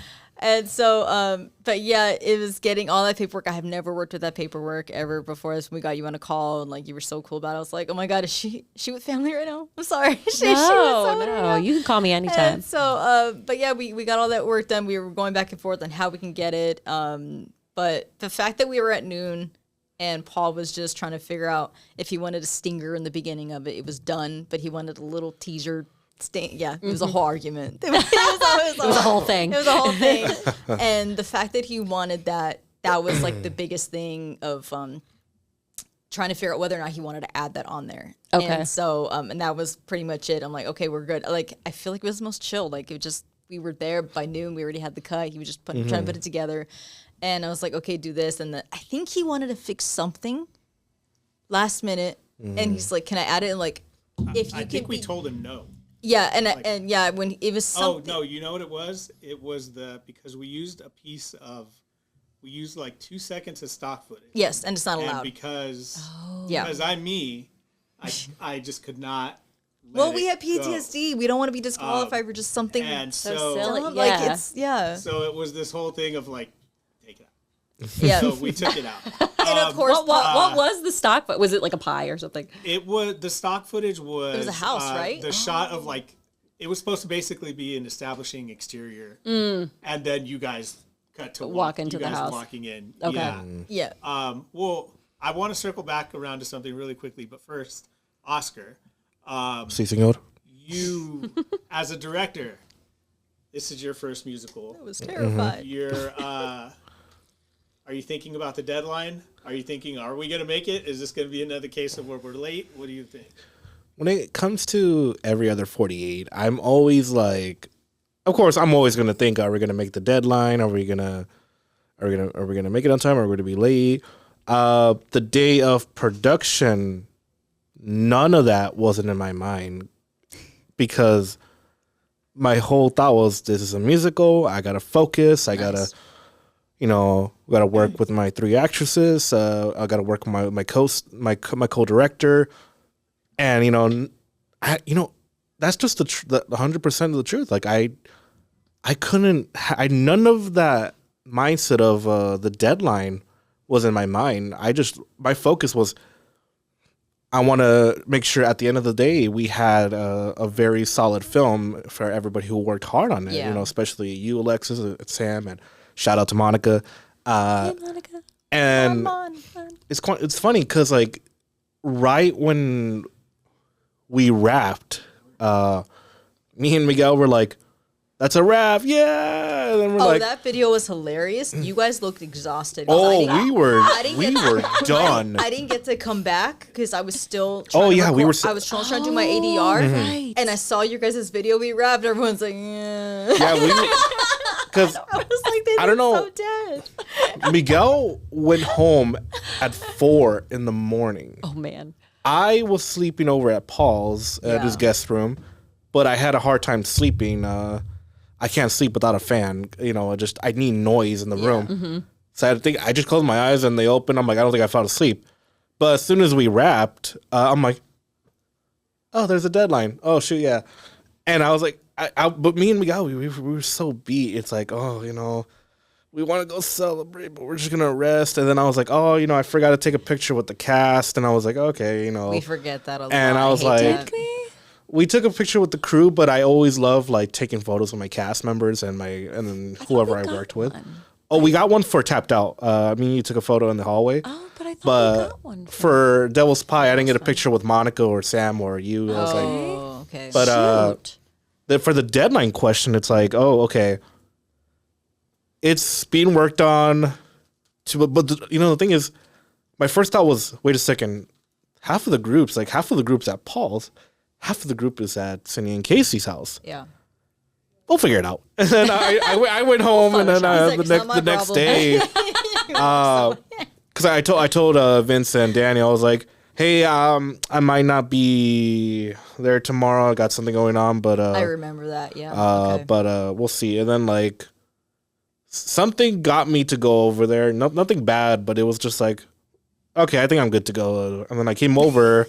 And so, but yeah, it was getting all that paperwork. I have never worked with that paperwork ever before. This, we got you on a call, and like you were so cool about it. I was like, oh my God, is she with family right now? I'm sorry. She with someone right now? You can call me anytime. And so, but yeah, we got all that work done. We were going back and forth on how we can get it. But the fact that we were at noon, and Paul was just trying to figure out if he wanted a stinger in the beginning of it. It was done, but he wanted a little teaser. It was a whole argument. It was a whole thing. It was a whole thing. And the fact that he wanted that was like the biggest thing of trying to figure out whether or not he wanted to add that on there. Okay. And so, and that was pretty much it. I'm like, okay, we're good. Like, I feel like it was the most chill. Like, we were there by noon. We already had the cut. He was just trying to put it together. And I was like, okay, do this. And I think he wanted to fix something last minute. And he's like, can I add it? And like, if you I think we told him no. Yeah, and yeah, when it was something. Oh no, you know what it was? It was because we used like 2 seconds of stock footage. Yes, and it's not allowed. And because Yeah. I'm me, I just could not. Well, we have PTSD. We don't want to be disqualified for just something and so so silly. like Yeah. it's yeah. So it was this whole thing of like, take it out. Yeah. So we took it out. And of course, What was the stock? But was it like a pie or something? It was the stock footage was. It was a house, right? The shot of like, it was supposed to basically be an establishing exterior, and then you guys cut to Walk into you the guys house. walking in. Okay. Yeah. yeah. Well, I want to circle back around to something really quickly, but first, Oscar, Si, senor. you as a director, this is your first musical. I was terrified. You're are you thinking about the deadline? Are you thinking, are we going to make it? Is this going to be another case of where we're late? What do you think? When it comes to every other 48, I'm always like, of course, I'm always going to think, are we going to make the deadline? Are we going to make it on time? Are we going to be late? The day of production, none of that wasn't in my mind because my whole thought was, this is a musical. I got to focus. I got to, got to work with my 3 actresses. I got to work with my co-director. And, that's just the 100% of the truth. Like I none of that mindset of the deadline was in my mind. My focus was, I want to make sure at the end of the day, we had a very solid film for everybody who worked hard on it, Yeah. Especially you, Alexis, and Sam, and shout out to Monica. Hey, Monica. And it's funny because like right when we wrapped, me and Miguel were like, that's a wrap, yeah. And then we're like, that video was hilarious. You guys looked exhausted. we were done. I didn't get to come back because I was still. Oh, trying to yeah, record. we were I was trying to do my ADR, Right. and I saw your guys' video. We wrapped. Everyone's like, yeah. Yeah, because I was like, they I don't know. look so dead. Miguel went home at 4 a.m. Oh man. I was sleeping over at Paul's at his Yeah. guest room, but I had a hard time sleeping. I can't sleep without a fan. I need noise in the room. Mm-hmm. So I just closed my eyes and they opened. I'm like, I don't think I fell asleep. But as soon as we wrapped, I'm like, oh, there's a deadline. Oh shoot, yeah. And I was like, but me and Miguel, we were so beat. It's like, oh, we want to go celebrate, but we're just gonna rest. And then I was like, oh, I forgot to take a picture with the cast. And I was like, okay, We forget that a lot. And I was hate like, that. we took a picture with the crew, but I always love like taking photos with my cast members and then whoever I worked with. Oh, we got one for Tapped Out. Me and you took a photo in the hallway. Oh, but I thought we But got one. for Devil's Pie, I didn't get a picture with Monica or Sam or you. I was like, Oh, okay. but Shoot. for the deadline question, it's like, oh, okay, it's being worked on. But the thing is, my first thought was, wait a second, half of the group's at Paul's, half of the group is at Cindy and Casey's house. yeah. We'll figure it out. And then I went home, and then He's like, "It's not my the next problem." day, because I told Vince and Daniel, I was like, hey, I might not be there tomorrow. I got something going on, but I remember that. Yeah. Okay. but we'll see. And then like something got me to go over there. Nothing bad, but it was just like, okay, I think I'm good to go. And then I came over.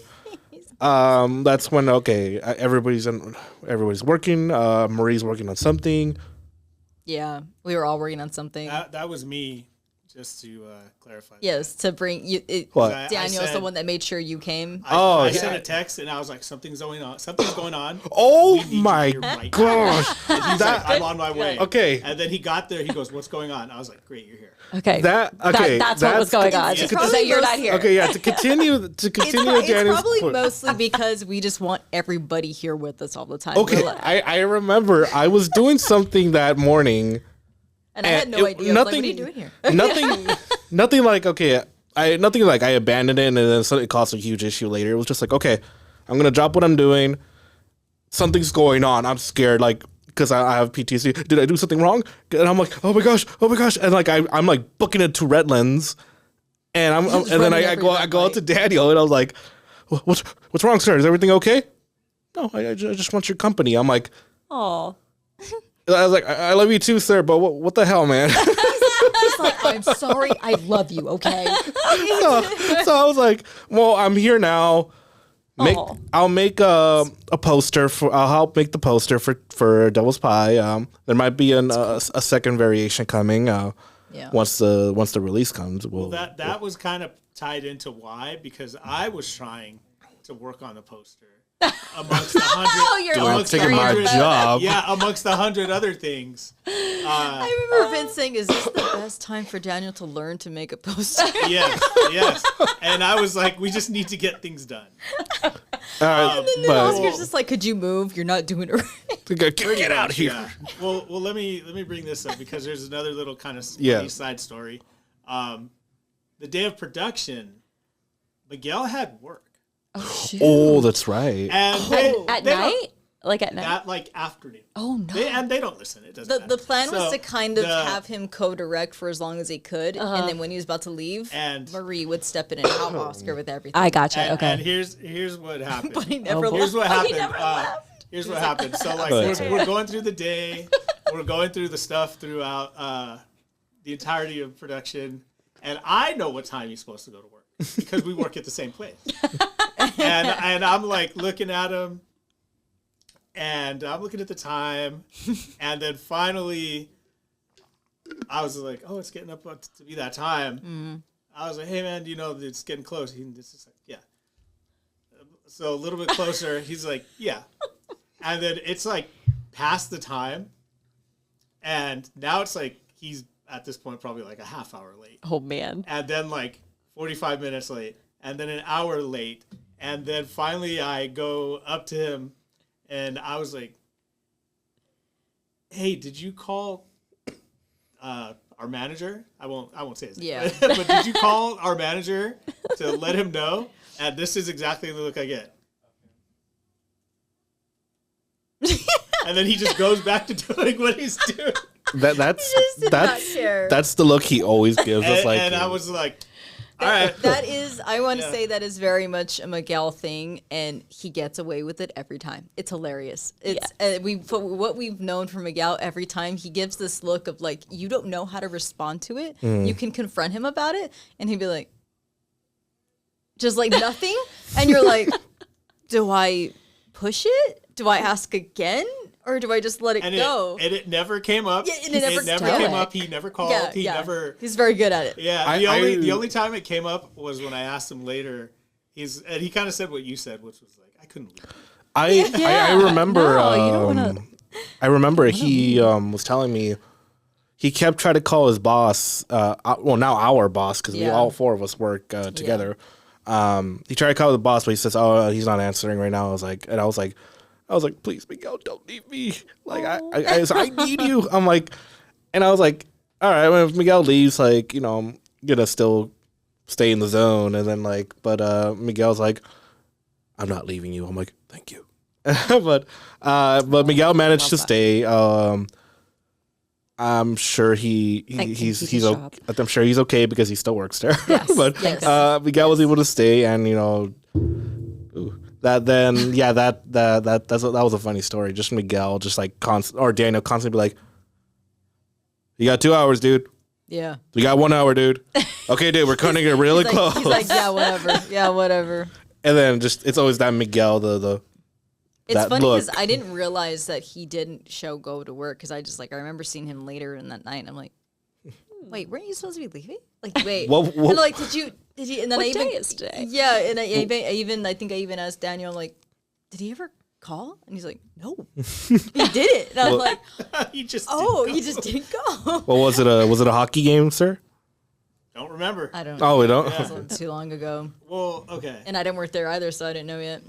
That's when everybody's working. Marie's working on something. Yeah, we were all working on something. That was me, just to clarify. Yes, to bring you. What? Daniel's said- the one that made sure you came. I sent a text and I was like, something's going on. Something's going on. Oh We need you my here right now." gosh! And he's like, I'm on my way. Okay. And then he got there. He goes, what's going on? I was like, great, you're here. Okay. That's That's what was going on. It's Is probably that you're not mostly- here. Okay, yeah. To continue It's Daniel's probably point. mostly because we just want everybody here with us all the time. Okay, We're like- I remember I was doing something that morning. and I had no idea. I was like, what are you doing here? nothing like nothing like I abandoned it and then it caused a huge issue later. It was just like, okay, I'm gonna drop what I'm doing. Something's going on. I'm scared, like because I have PTSD. Did I do something wrong? And I'm like, oh my gosh, and like I'm like booking it to Redlands, and and then I go out to Daniel and I was like, what's wrong, sir? Is everything okay? No, I just want your company. I'm like, Oh, I was like, I love you too, sir, but what the hell, man? he's like, I'm sorry, I love you. Okay. So I was like, well, I'm here now. Aw. I'll make a poster for. I'll help make the poster for Devil's Pie. There might be a second variation coming. Yeah. Once the release comes. Well, that was kind of tied into why, because I was trying to work on the poster amongst the you're taking my job. Yeah, amongst 100 other things. I remember Vince saying, "Is this the best time for Daniel to learn to make a poster?" Yes. And I was like, we just need to get things done. And then Oscar's just like, "Could you move? You're not doing it right." Get out here. Yeah. Well, let me bring this up because there's another little kind of side story. The day of production, Miguel had work. Oh, shoot. Oh, that's right. And At night? Like at night? At like afternoon. Oh, no. And they don't listen. It doesn't The matter. plan was So to kind of have him co-direct for as long as he could, and then when he was about to leave, And- Marie would step in and help Oscar with everything. I gotcha. And, Okay. and here's what happened. But he never Here's what left. happened. Here's what happened. So like we're going through the day, we're going through the stuff throughout the entirety of production, and I know what time he's supposed to go to work because we work at the same place. and I'm like looking at him, and I'm looking at the time, and then finally, I was like, oh, it's getting up to be that time. I was like, hey man, it's getting close. This is like, yeah. So a little bit closer, he's like, yeah. And then it's like past the time, and now it's like he's at this point probably like a half hour late. Oh, man. And then like 45 minutes late, and then an hour late, and then finally I go up to him, and I was like, hey, did you call our manager? I won't say his name. Yeah. But did you call our manager to let him know? And this is exactly the look I get. And then he just goes back to doing what he's doing. That's the look he always gives us. Like, And I was like, all right. That is, I want to Yeah. say that is very much a Miguel thing, and he gets away with it every time. It's hilarious. It's what we've known from Miguel every time. He gives this look of like, you don't know how to respond to it. You can confront him about it, and he'd be like, just like nothing, and you're like, do I push it? Do I ask again? Or do I just let it go? And it never came up. Yeah, and it never came up. He never called. He never. He's very good at it. Yeah. The only time it came up was when I asked him later. And he kind of said what you said, which was like, I couldn't leave. I remember. No, you don't wanna- I remember he was telling me he kept trying to call his boss. Well, now our boss, because we all four of us work together. He tried to call the boss, but he says, "Oh, he's not answering right now." I was like, please, Miguel, don't leave me. Like, I need you. I'm like, and I was like, all right, well, if Miguel leaves, like, I'm gonna still stay in the zone. And then but Miguel's like, I'm not leaving you. I'm like, thank you. but Miguel managed to stay. I'm sure he's okay. I'm sure he's okay because he still works there. Yes. But Miguel was able to stay, and that was a funny story. Just Miguel, just like or Daniel constantly be like, "You got 2 hours, dude. Yeah. We got 1 hour, dude. Okay, dude, we're cutting it really close." He's like, yeah, whatever. Yeah, whatever. And then it's always that Miguel, It's that funny because look. I didn't realize that he didn't go to work because I remember seeing him later in that night, and I'm like, wait, weren't you supposed to be leaving? Like, wait. What- And like, did you? And then What I even day is today? Yeah, and I think I even asked Daniel, like, did he ever call? And he's like, no, he did it. And I was like, He just he just didn't go. Well, was it a hockey game, sir? don't remember. I don't know. Oh, we don't. It wasn't too long ago, Well, okay. and I didn't work there either, so I didn't know yet.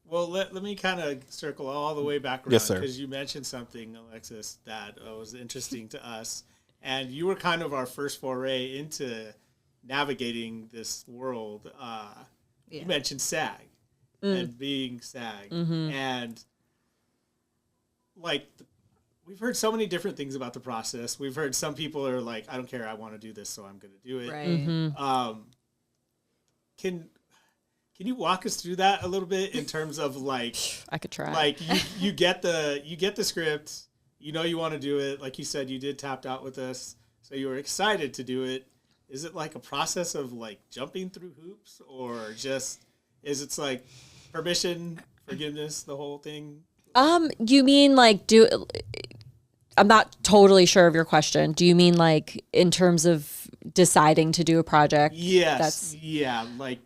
Well, let me kind of circle all the way back around. Yes, sir. Because you mentioned something, Alexis, that was interesting to us. And you were kind of our first foray into navigating this world. You mentioned SAG and being SAG. And, we've heard so many different things about the process. We've heard some people are like, I don't care, I want to do this, so I'm going to do it. Right. Can Can you walk us through that a little bit in terms of like I could try. like you get the script, you know you want to do it. Like you said, you did tapped out with us, so you were excited to do it. Is it like a process of like jumping through hoops, or just is it like permission, forgiveness, the whole thing? You mean like I'm not totally sure of your question. Do you mean like in terms of deciding to do a project? Yes. Like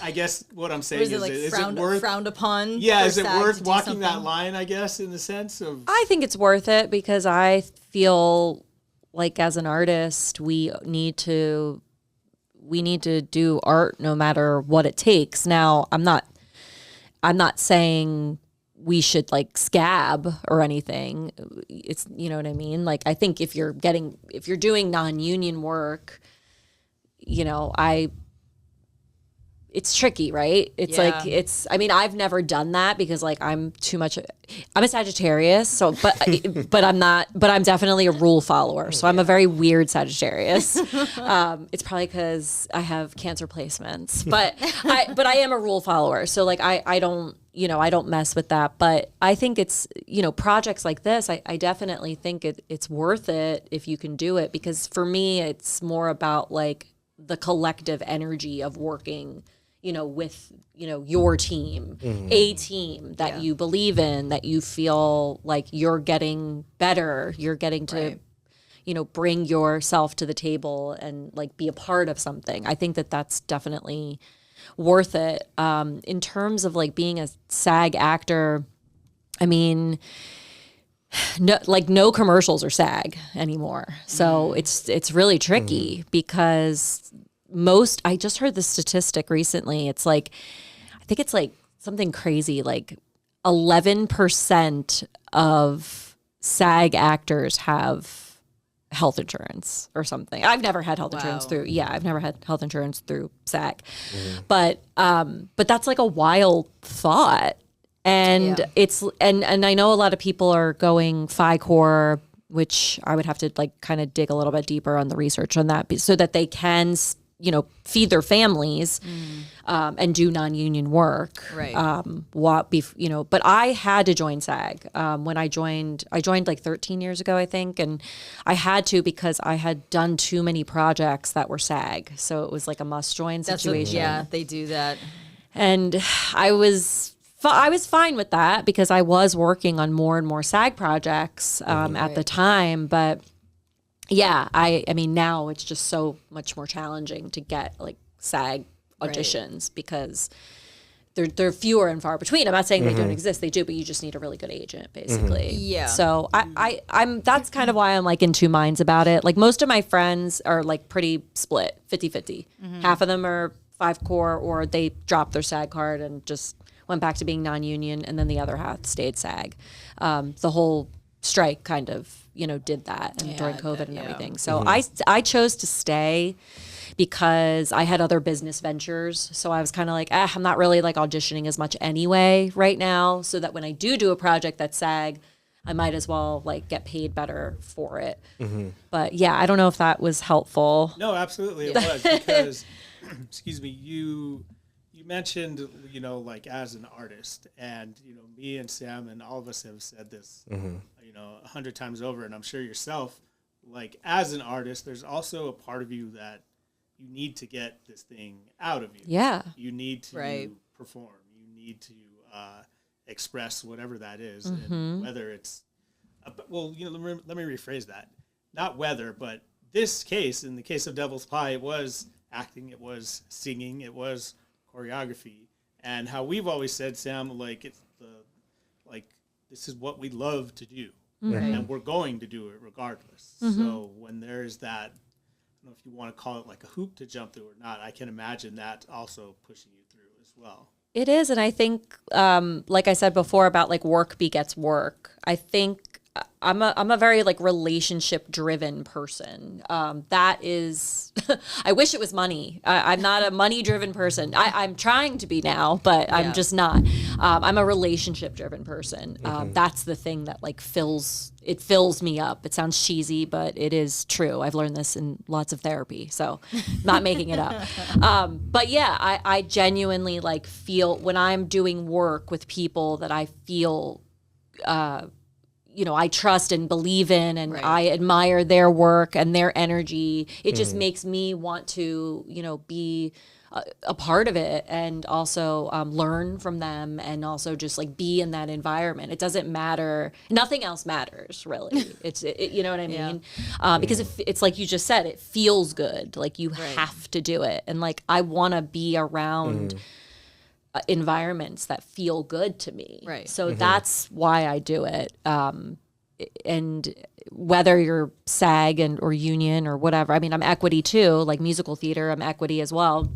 I guess what I'm saying Is it like frowned upon? Yeah, is it SAG worth to do walking something? that line? I guess in the sense of I think it's worth it because I feel like as an artist, we need to do art no matter what it takes. Now, I'm not saying we should like scab or anything. It's, you know what I mean? Like, I think if you're doing non-union work, you know, it's tricky, right? It's Yeah. like, I mean, I've never done that because like I'm a Sagittarius, so, but I'm definitely a rule follower. So I'm a very weird Sagittarius. It's probably because I have Cancer placements, but I am a rule follower. So like, I don't mess with that, but I think it's, you know, projects like this, I definitely think it's worth it if you can do it, because for me, it's more about like the collective energy of working, you know, with, you know, your team, a team that you believe in, that you feel like you're getting better, you're getting to, you know, bring yourself to the table and like be a part of something. I think that that's definitely worth it. In terms of like being a SAG actor, I mean, no commercials are SAG anymore. So it's really tricky because I just heard the statistic recently. It's like, I think it's like something crazy, like 11% of SAG actors have health insurance or something. I've never had health insurance I've never had health insurance through SAG. But that's like a wild thought. And it's and I know a lot of people are going FICOR, which I would have to like kind of dig a little bit deeper on the research on that so that they can, you know, feed their families and do non-union work. Right. You know, but I had to join SAG. When I joined like 13 years ago, I think. And I had to because I had done too many projects that were SAG. So it was like a must join situation. They do that. And I was fine with that because I was working on more and more SAG projects at the time. But yeah, I mean, now it's just so much more challenging to get like SAG auditions because they're fewer and far between. I'm not saying they don't exist; they do, but you just need a really good agent, basically. Yeah. So I'm that's kind of why I'm like in two minds about it. Like most of my friends are like pretty split, 50-50. Half of them are FICOR or they dropped their SAG card and just went back to being non-union, and then the other half stayed SAG. The whole strike kind of, you know, did that and during COVID and everything. So I chose to stay because I had other business ventures. So I was kind of like, I'm not really like auditioning as much anyway right now, so that when I do a project that's SAG, I might as well like get paid better for it. But yeah, I don't know if that was helpful. No, absolutely it was because, excuse me, you mentioned, you know, like as an artist, and you know, me and Sam and all of us have said this, you know, 100 times over, and I'm sure yourself, like as an artist, there's also a part of you that you need to get this thing out of you. Yeah. You need to perform. You need to express whatever that is, and whether it's, well, you know, let me rephrase that. Not whether, but this case, in the case of Devil's Pie, it was acting, it was singing, it was choreography, and how we've always said, Sam, like it's this is what we love to do, and we're going to do it regardless. So when there's that, I don't know if you want to call it like a hoop to jump through or not, I can imagine that also pushing you through as well. It is, and I think, like I said before about like work begets work. I think I'm a very like relationship driven person. That is, I wish it was money. I'm not a money driven person. I'm trying to be now, but I'm just not. I'm a relationship driven person. That's the thing that like fills me up. It sounds cheesy, but it is true. I've learned this in lots of therapy, so not making it up. But yeah, I genuinely like feel when I'm doing work with people that I feel, I trust and believe in, and I admire their work and their energy. It just makes me want to, be a part of it, and also learn from them, and also just like be in that environment. It doesn't matter. Nothing else matters, really. You know what I mean? Because it's like you just said, it feels good. Like you have to do it. And like, I want to be around environments that feel good to me. Right. So that's why I do it. And whether you're SAG or union or whatever, I mean, I'm equity too, like musical theater, I'm equity as well.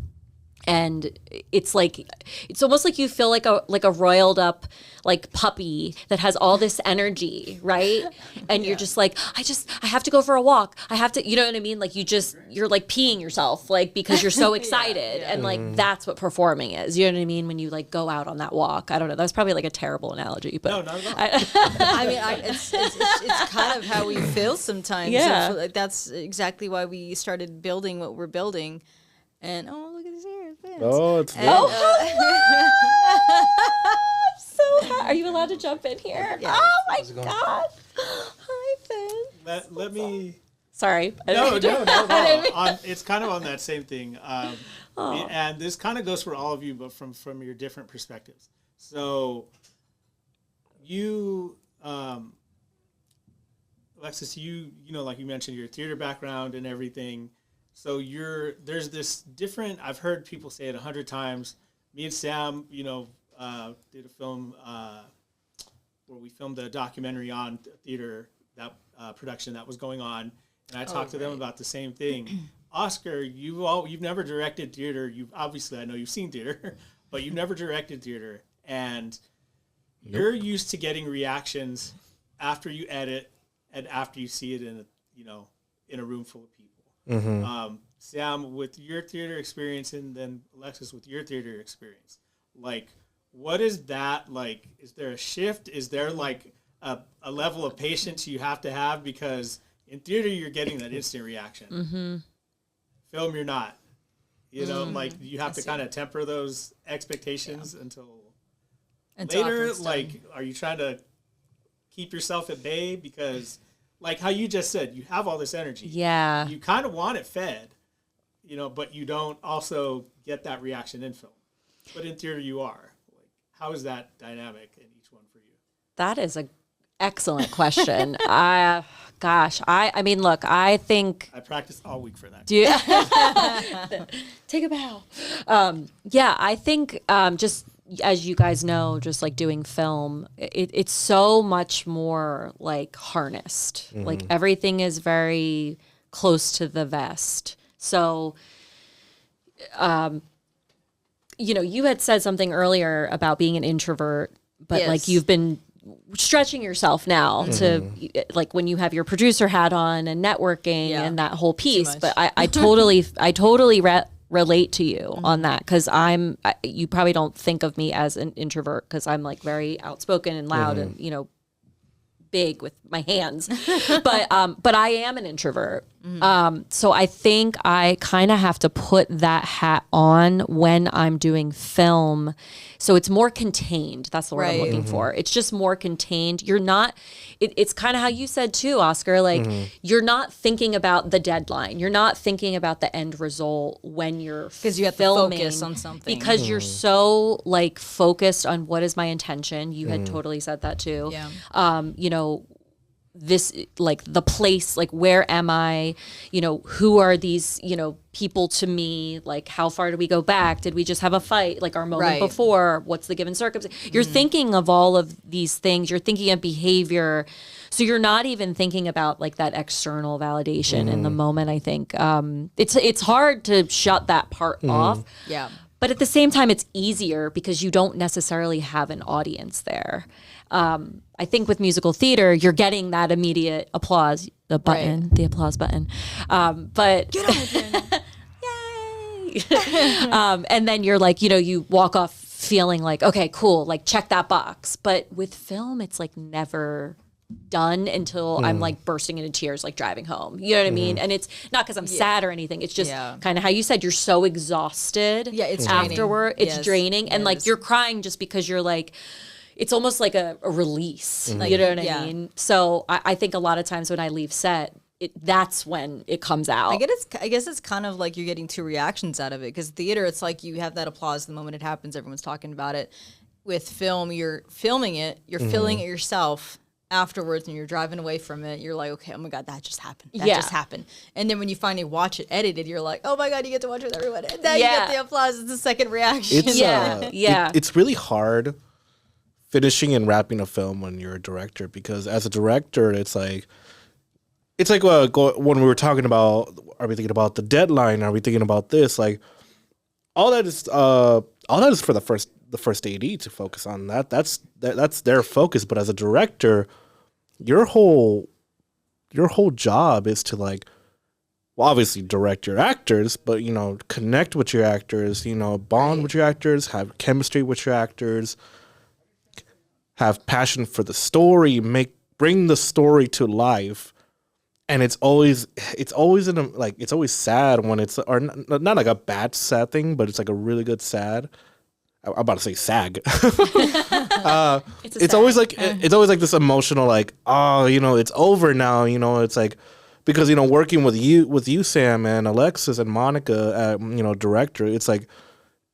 And it's like, it's almost like you feel like a roiled up like puppy that has all this energy, right? And you're just like, I have to go for a walk. I have to, you know what I mean? Like you're like peeing yourself, like, because you're so excited. And like, that's what performing is. You know what I mean? When you like go out on that walk. I don't know. That was probably like a terrible analogy, but. No, not at all. I mean, it's kind of how we feel sometimes. Yeah. So, like, that's exactly why we started building what we're building. And look at this here. Oh, it's Are you allowed to jump in here? Yeah. Oh my God. Hi, Finn. Let me. Sorry. No. It's kind of on that same thing. And this kind of goes for all of you, but from your different perspectives. So you, Alexis, like you mentioned, your theater background and everything. So there's this different, I've heard people say it 100 times. Me and Sam, did a film where we filmed a documentary on theater, that production that was going on. And I talked to them about the same thing. Oscar, you've never directed theater. Obviously, I know you've seen theater, but you've never directed theater. And you're used to getting reactions after you edit and after you see it in a room full of people. Sam, with your theater experience, and then Alexis with your theater experience, like, what is that like? Is there a shift? Is there like a level of patience you have to have? Because in theater, you're getting that instant reaction. Film, you're not. Like you have to kind of temper those expectations until later. Like, are you trying to keep yourself at bay? Because like how you just said, you have all this energy. Yeah. You kind of want it fed, but you don't also get that reaction in film. But in theater, you are. Like, how is that dynamic in each one for you? That is an excellent question. I mean, look, I think. I practiced all week for that. Do you? Take a bow. I think just as you guys know, just like doing film, it's so much more like harnessed. Like everything is very close to the vest. So, you had said something earlier about being an introvert, but like you've been stretching yourself now to like when you have your producer hat on and networking and that whole piece. But I totally relate to you on that, because you probably don't think of me as an introvert because I'm like very outspoken and loud and big with my hands, but I am an introvert. So I think I kind of have to put that hat on when I'm doing film. So it's more contained. That's the word I'm looking for. It's just more contained. You're not, it's kind of how you said too, Oscar, like you're not thinking about the deadline. You're not thinking about the end result when you're because you have filming, to focus on something. because you're so like focused on what is my intention. You had totally said that too. Yeah. This, like the place, like where am I, who are these, people to me, like how far do we go back? Did we just have a fight? Like our moment before, what's the given circumstance? You're thinking of all of these things. You're thinking of behavior. So you're not even thinking about like that external validation in the moment. I think it's hard to shut that part off. Yeah. But at the same time, it's easier because you don't necessarily have an audience there. I think with musical theater, you're getting that immediate applause, the applause button. But get on it, yay! And then you're like, you walk off feeling like, okay, cool, like check that box. But with film, it's like never done until I'm like bursting into tears, like driving home. You know what I mean? And it's not because I'm sad or anything. It's just kind of how you said, you're so exhausted. Yeah, it's afterward. draining. It's Yes, draining. And like yes. you're crying just because you're like, it's almost like a release. You know what I mean? So I think a lot of times when I leave set, that's when it comes out. I guess it's kind of like you're getting two reactions out of it, because theater, it's like you have that applause the moment it happens, everyone's talking about it. With film, you're filming it, you're feeling it yourself afterwards, and you're driving away from it. You're like, okay, oh my god, that just happened. That just happened. And then when you finally watch it edited, you're like, oh my god, you get to watch it with everyone. And then you get the applause. It's the second reaction. It's really hard finishing and wrapping a film when you're a director, because as a director, it's like when we were talking about, are we thinking about the deadline? Are we thinking about this? Like all that is for the first AD to focus on. That's their focus. But as a director, your whole job is to, like, well, obviously direct your actors, but connect with your actors, bond with your actors, have chemistry with your actors, have passion for the story, bring the story to life. And it's always it's always sad when it's, or not like a bad sad thing, but it's like a really good sad. I'm about to say SAG. It's always like this emotional, like, oh, it's over now. It's like, because working with you Sam and Alexis and Monica, director, it's like,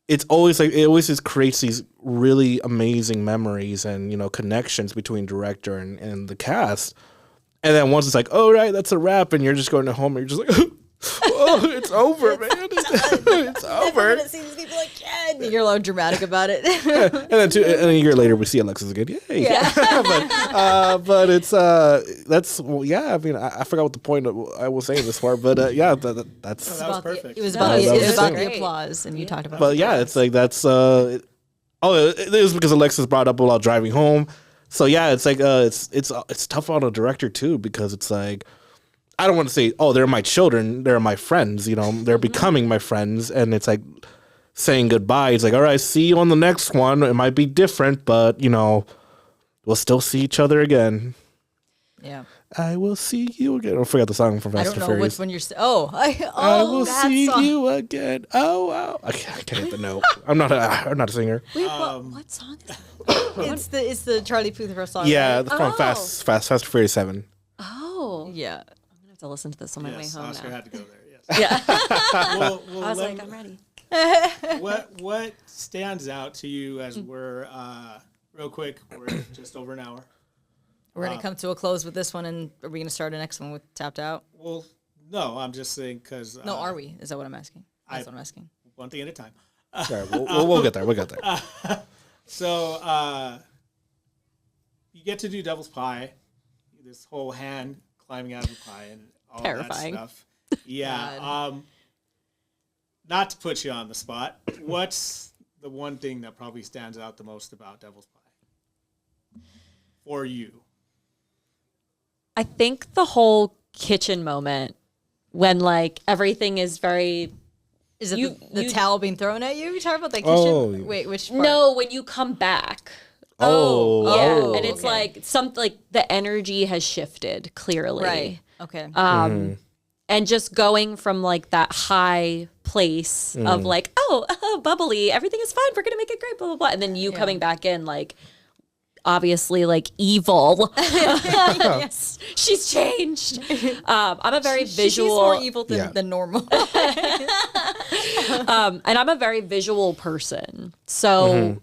it always just creates these really amazing memories and connections between director and the cast. And then once it's like, oh, right, that's a wrap, and you're just going home, and you're just like, oh, it's over, man. It's over. Seems people again. You're a little dramatic about it. And then a year later, we see Alexis again. Yay. Yeah. but it's that's, well, yeah. I mean, I forgot what the point I was saying this far, but yeah, that's. That was perfect. It was about the applause, and you talked about. But yeah, it's like that's. It was because Alexis brought up while driving home. So yeah, it's like it's tough on a director too, because it's like, I don't want to say, oh, they're my children, they're my friends, they're becoming my friends, and it's like saying goodbye. It's like, all right, see you on the next one. It might be different, but we'll still see each other again. Yeah. I will see you again. I forgot the song from Fast and Furious. I don't know which one you're. I will see you again. Oh wow! I can't hit the note. I'm not a singer. Wait, what song is that? It's the Charlie Puth song. Yeah, right? from Fast and Furious 7. Oh, yeah. I'm gonna have to listen to this on my way home Oscar now. had to go there. Yes. Yeah. well, I was like, I'm ready. What stands out to you as we're real quick? We're just over an hour. We're going to come to a close with this one, and are we going to start the next one with Tapped Out? Well, no, I'm just saying because... no, are we? Is that what I'm asking? That's what I'm asking. One thing at a time. Sorry, we'll get there. We'll get there. So, you get to do Devil's Pie, this whole hand climbing out of the pie and all Terrifying. that stuff. Yeah. Not to put you on the spot, what's the one thing that probably stands out the most about Devil's Pie for you? I think the whole kitchen moment when like everything is very. Is it the towel being thrown at you? You talking about the kitchen? Oh. Wait, which part? No, when you come back. Oh. Yeah, and it's like the energy has shifted clearly. Right. Okay. And just going from like that high place of like, oh, bubbly, everything is fine, we're gonna make it great, blah blah blah, and then you coming back in like, obviously like evil. Yes, she's changed. I'm a very visual. She's more evil than normal. And I'm a very visual person, so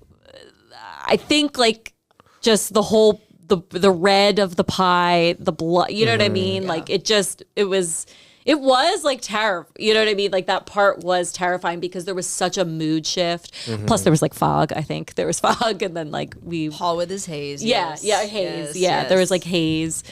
I think like just the whole the red of the pie, the blood. You know what I mean? Yeah. Like it was like you know what I mean? Like that part was terrifying because there was such a mood shift. Plus there was like fog, I think. There was fog and then like Paul with his haze. Yeah, yes. yeah, haze. Yes. There was like haze.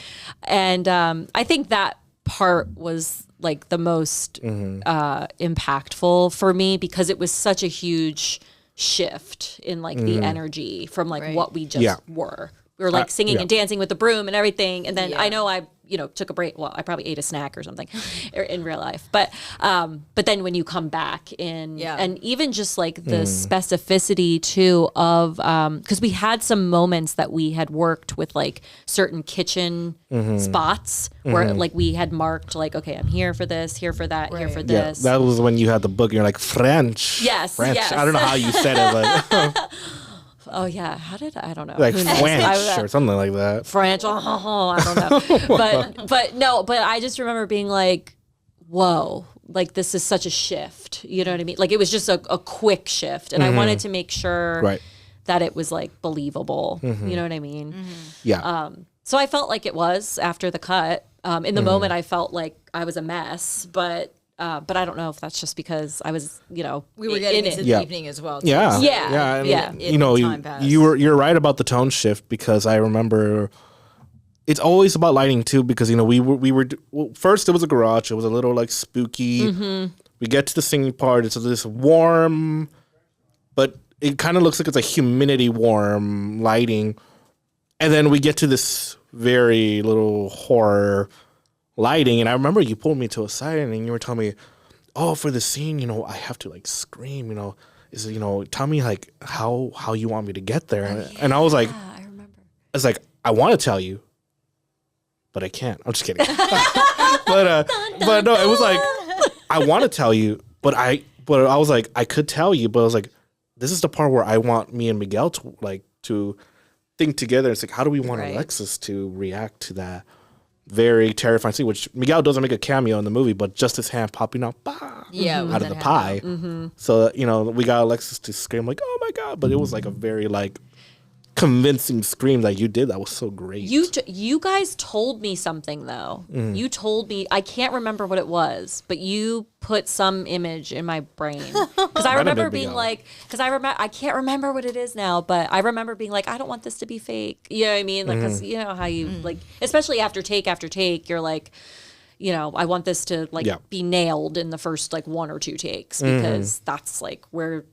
And I think that part was like the most impactful for me because it was such a huge shift in like the energy from like what we just were. We were like singing and dancing with the broom and everything. And then I know I took a break. Well, I probably ate a snack or something in real life. But then when you come back in, and even just like the specificity too of, because we had some moments that we had worked with like certain kitchen spots where like we had marked like, okay, I'm here for this, here for that, here for this. That was when you had the book. You're like French. Yes. I don't know how you said it, but oh yeah, I don't know. like French or something like that. French. I don't know. but I just remember being like, whoa, like this is such a shift. You know what I mean? Like it was just a quick shift, and I wanted to make sure that it was like believable. You know what I mean? Yeah. So I felt like it was after the cut. In the moment, I felt like I was a mess, but I don't know if that's just because I was, we were getting into the evening as well. Too. And, you're right about the tone shift, because I remember it's always about lighting too, because we were first it was a garage, it was a little like spooky. We get to the singing part, it's this warm, but it kind of looks like it's a humidity warm lighting, and then we get to this very little horror lighting, and I remember you pulled me to a side and you were telling me, oh, for the scene, I have to like scream, tell me like how you want me to get there. And I was like, I remember. I was like, I want to tell you, but I can't. I'm just kidding. but no, it was like, I want to tell you, but I was like, I could tell you, but I was like, this is the part where I want me and Miguel to think together. It's like, how do we want Alexis to react to that very terrifying scene, which Miguel doesn't make a cameo in the movie, but just his hand popping out, out of the pie. So, we got Alexis to scream like, oh my God. But it was like a very like convincing scream that you did. That was so great. You guys told me something though. You told me, I can't remember what it was, but you put some image in my brain. Because I remember being like, I can't remember what it is now, but I remember being like, I don't want this to be fake. You know what I mean? Like, because you know how you like, especially after take, you're like, I want this to like be nailed in the first like one or two takes, because that's like where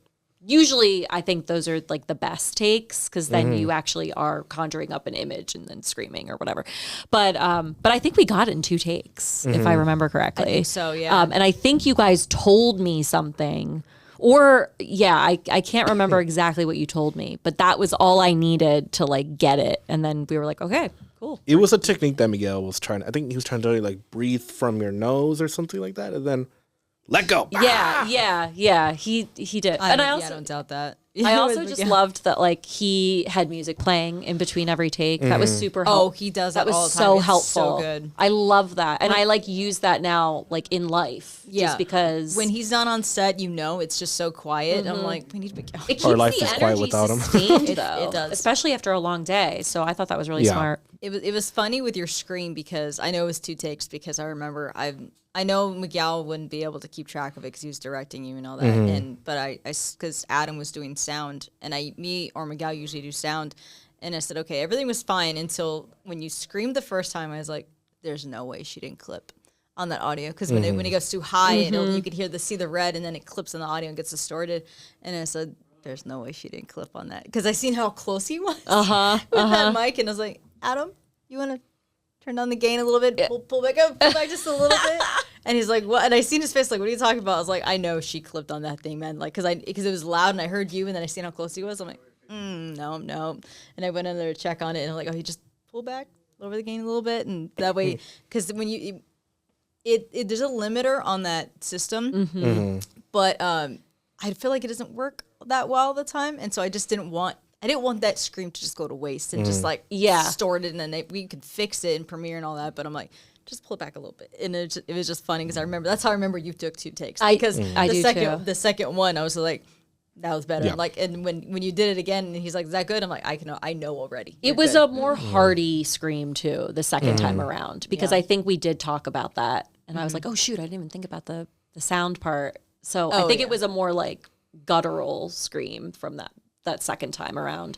usually I think those are like the best takes, because then you actually are conjuring up an image and then screaming or whatever. But I think we got it in 2 takes, if I remember correctly. I think so, yeah. And I think you guys told me something, or I can't remember exactly what you told me, but that was all I needed to like get it. And then we were like, okay, cool. It was a technique that Miguel was trying. I think he was trying to like breathe from your nose or something like that, and then let go. Yeah. He did. And I also don't doubt that. I also just loved that like he had music playing in between every take. That was super helpful. Oh, he does that was all the time. So It's helpful. So good. I love that. And I like use that now like in life. Just because when he's not on set, it's just so quiet. I'm like, we need Miguel. It keeps Our life the is quiet energy without him. sustained, though. It does. Especially after a long day. So I thought that was really smart. It was funny with your scream, because I know it was 2 takes, because I remember I know Miguel wouldn't be able to keep track of it because he was directing you and all that. But because Adam was doing sound, and me or Miguel usually do sound, and I said, okay, everything was fine until when you screamed the first time. I was like, there's no way she didn't clip on that audio, because when it goes too high, you could see the red, and then it clips in the audio and gets distorted. And I said, there's no way she didn't clip on that, because I seen how close he was with that mic, and I was like, Adam, you want to turn down the gain a little bit, pull back just a little bit. And he's like, what? And I seen his face like, what are you talking about? I was like, I know she clipped on that thing, man. Like, because it was loud and I heard you, and then I seen how close he was. I'm like, no. And I went in there to check on it, and I'm like, oh, he just pull back, lower the gain a little bit, and that way, because when there's a limiter on that system, but I feel like it doesn't work that well all the time, and so I just didn't want that scream to just go to waste and just like stored it, and then we could fix it in Premiere and all that. But I'm like, just pull it back a little bit, and it was just funny, because that's how I remember you took 2 takes, because the second one I was like, that was better. Yeah. Like, and when you did it again, and he's like, is that good? I'm like, I know already. It was a more hearty scream too the second time around, because I think we did talk about that, and I was like, oh shoot, I didn't even think about the sound part. So I think it was a more like guttural scream from that second time around.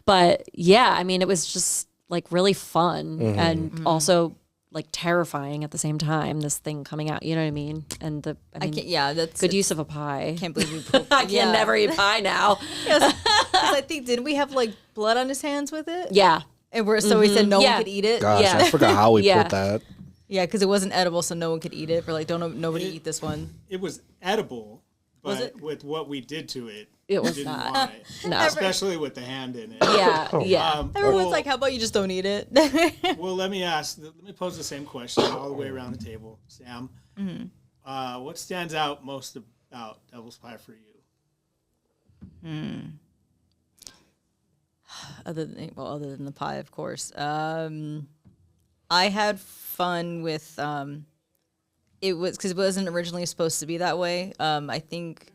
But yeah, I mean, it was just like really fun and also like terrifying at the same time, this thing coming out, you know what I mean? And that's good use of a pie. I can't believe we put, I can never eat pie now. Yes, I think, didn't we have like blood on his hands with it? Yeah. And so we said no Yeah. one could eat it. Gosh, Yeah. I forgot how we Yeah. put that. Yeah, because it wasn't edible, so no one could eat it. We're like, nobody eat this one. It was edible, Was but it? with what we did to it, It we was didn't not. want it. No. Especially with the hand in it. Yeah, yeah. Everyone's like, how about you just don't eat it? Well, let me pose the same question all the way around the table. Sam, what stands out most about Devil's Pie for you? other than the pie, of course. I had fun with it was because it wasn't originally supposed to be that way. I think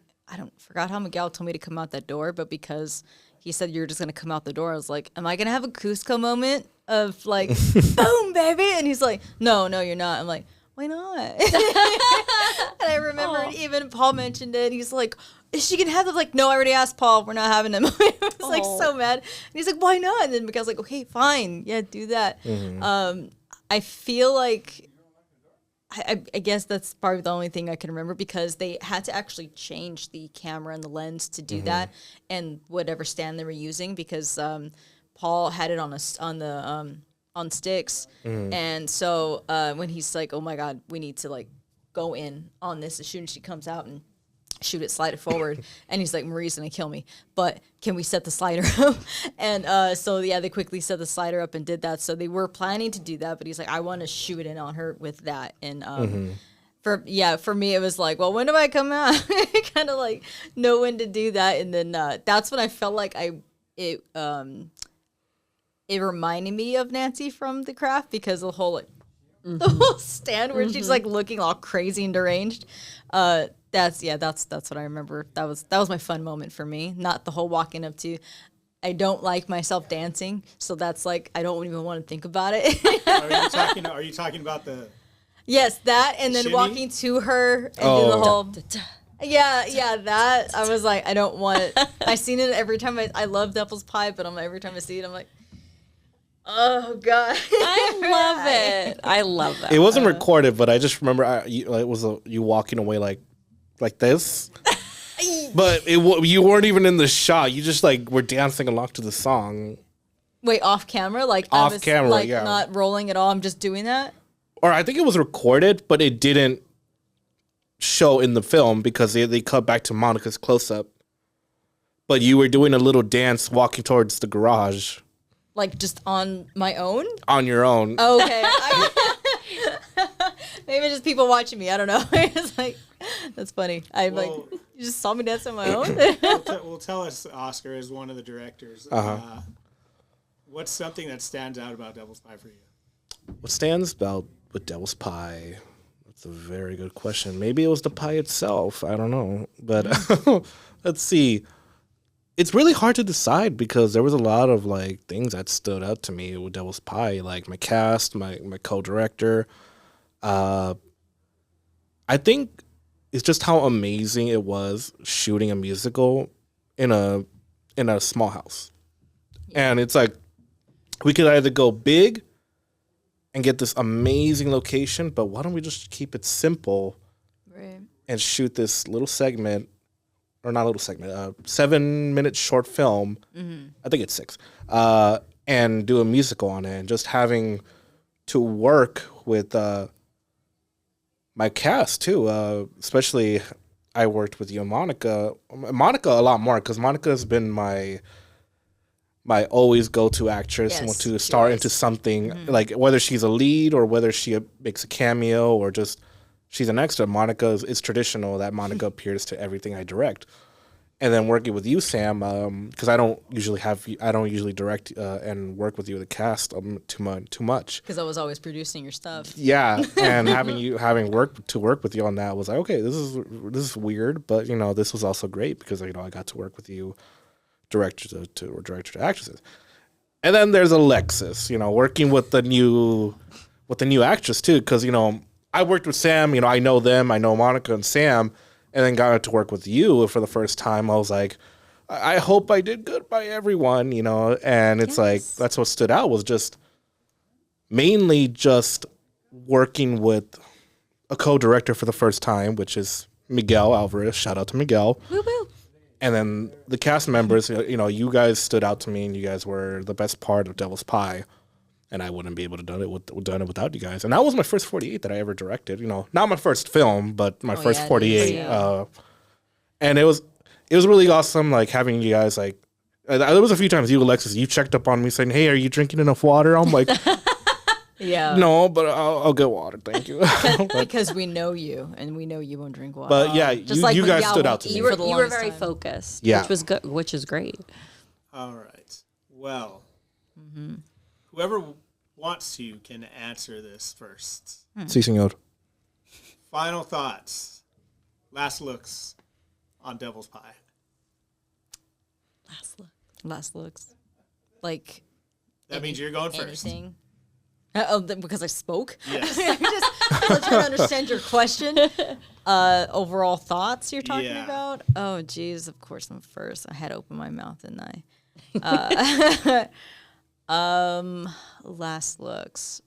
forgot how Miguel told me to come out that door, but because he said you're just gonna come out the door, I was like, am I gonna have a Cusco moment of like, boom, baby? And he's like, no, you're not. I'm like, why not? And I remember even Paul mentioned it. He's like, is she gonna have them? Like, no, I already asked Paul. We're not having them. I was like so mad. And he's like, why not? And then Miguel's like, okay, fine, yeah, do that. I feel like I guess that's probably the only thing I can remember because they had to actually change the camera and the lens to do that and whatever stand they were using because Paul had it on sticks and so when he's like, oh my God, we need to like go in on this as soon as she comes out and shoot it, slide it forward. And he's like, Marie's gonna kill me, but can we set the slider up? And so yeah, they quickly set the slider up and did that. So they were planning to do that, but he's like, I want to shoot it on her with that. And for me, it was like, well, when do I come out? Kind of like know when to do that. And then that's when I felt like it reminded me of Nancy from The Craft because the whole the whole stand where she's like looking all crazy and deranged. That's what I remember. That was my fun moment for me. Not the whole walking up to. I don't like myself dancing, so that's like I don't even want to think about it. Are you talking about the? Yes, that and then shimmy? walking to her and do the whole. Yeah, that I was like, I don't want it. I seen it every time. I love Devil's Pie, but every time I see it, I'm like, oh God, I love that. It wasn't recorded, but I just remember it was you walking away like this. But you weren't even in the shot. You just like were dancing along to the song. Wait, off camera? Like Off I was, camera, like, yeah. not rolling at all. I'm just doing that. Or I think it was recorded, but it didn't show in the film because they cut back to Monica's close-up. But you were doing a little dance walking towards the garage. Like just on my own? On your own. Okay. Maybe just people watching me. I don't know. It's like, that's funny. You just saw me dance on my own? Well, tell us, Oscar, as one of the directors, what's something that stands out about Devil's Pie for you? What stands out with Devil's Pie? That's a very good question. Maybe it was the pie itself. I don't know. But let's see. It's really hard to decide because there was a lot of like things that stood out to me with Devil's Pie, like my cast, my co-director. I think it's just how amazing it was shooting a musical in a small house. And it's like we could either go big and get this amazing location, but why don't we just keep it simple and shoot this little segment, or not a little segment, 7-minute short film. I think it's 6, and do a musical on it. And just having to work with my cast too, especially I worked with you and Monica a lot more because Monica has been my always go-to actress to star into something, like whether she's a lead or whether she makes a cameo or just she's an extra. It's traditional that Monica appears to everything I direct. And then working with you, Sam, because I don't usually direct and work with you the cast too much. Because I was always producing your stuff. Yeah, and having work with you on that was like, okay, this is weird, but this was also great because I got to work with you, director to actresses. And then there's Alexis, working with the new actress too, because I worked with Sam, I know them, I know Monica and Sam. And then got to work with you for the first time. I was like, I hope I did good by everyone, And it's like, that's what stood out was just mainly just working with a co-director for the first time, which is Miguel Alvarez. Shout out to Miguel. Woo woo. And then the cast members, you know, you guys stood out to me, and you guys were the best part of Devil's Pie. And I wouldn't be able to done it without you guys. And that was my first 48 that I ever directed. You know, not my first film, but my first 48. And it was really awesome, like having you guys like. There was a few times you, Alexis, you checked up on me saying, "Hey, are you drinking enough water?" I'm like, Yeah. "No, but I'll get water, thank you." Because we know you, and we know you won't drink water. But yeah, Just like you guys Miguel stood won't out to eat me. for the You were longest very time. focused, Yeah. which was good, which is great. All right. Well, whoever wants to can answer this first. Si, senor. Final thoughts, last looks on Devil's Pie. Last looks. Like That means you're going first. anything. Because I spoke? Yes. I'm trying to understand your question. Overall thoughts you're talking Yeah. about? Oh, geez. Of course I'm first. I had to open my mouth, didn't I? Last looks.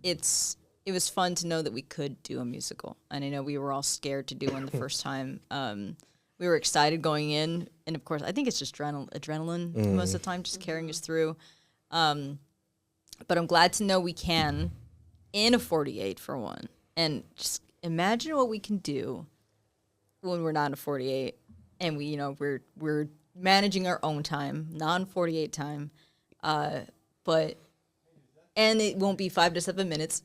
It was fun to know that we could do a musical. And I know we were all scared to do one the first time. We were excited going in. And, of course, I think it's just adrenaline most of the time, just carrying us through. But I'm glad to know we can in a 48 for one. And just imagine what we can do when we're not in a 48 and we're managing our own time, non-48 time. And it won't be 5 to 7 minutes.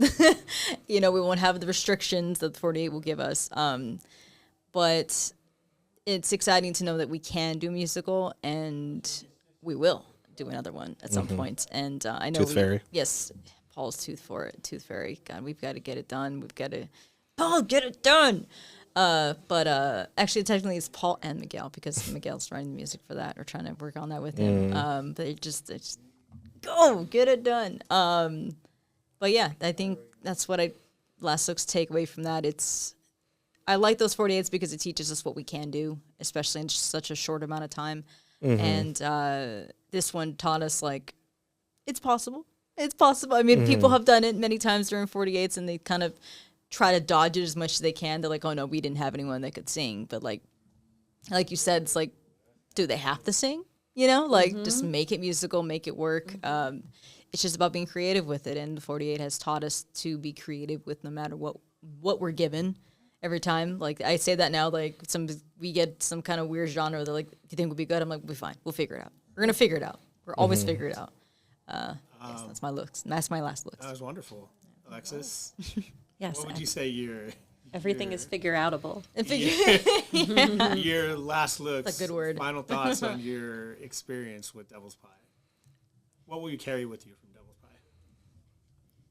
We won't have the restrictions that the 48 will give us. But it's exciting to know that we can do a musical, and we will do another one at some point. And I know Tooth Fairy. Yes, Paul's Tooth Fairy. God, we've got to get it done. Paul, get it done. But actually, technically, it's Paul and Miguel, because Miguel's writing the music for that, or trying to work on that with him. But it just go get it done. But yeah, I think that's what last looks take away from that. I like those 48s because it teaches us what we can do, especially in just such a short amount of time. And this one taught us, like, it's possible. It's possible. I mean, people have done it many times during 48s, and they kind of try to dodge it as much as they can. They're like, oh, no, we didn't have anyone that could sing. But, like you said, it's like, do they have to sing? Just make it musical, make it work. It's just about being creative with it. And the 48 has taught us to be creative with no matter what we're given. Every time, like, I say that now, like, we get some kind of weird genre. They're like, "Do you think we'll be good?" I'm like, "We'll be fine. We'll figure it out. We're gonna figure it out. We're always figure it out." Yes, that's my looks. That's my last looks. That was wonderful. Alexis, Yes, what would you say everything is figure-outable. your last looks, That's a good word. final thoughts on your experience with Devil's Pie? What will you carry with you from Devil's Pie?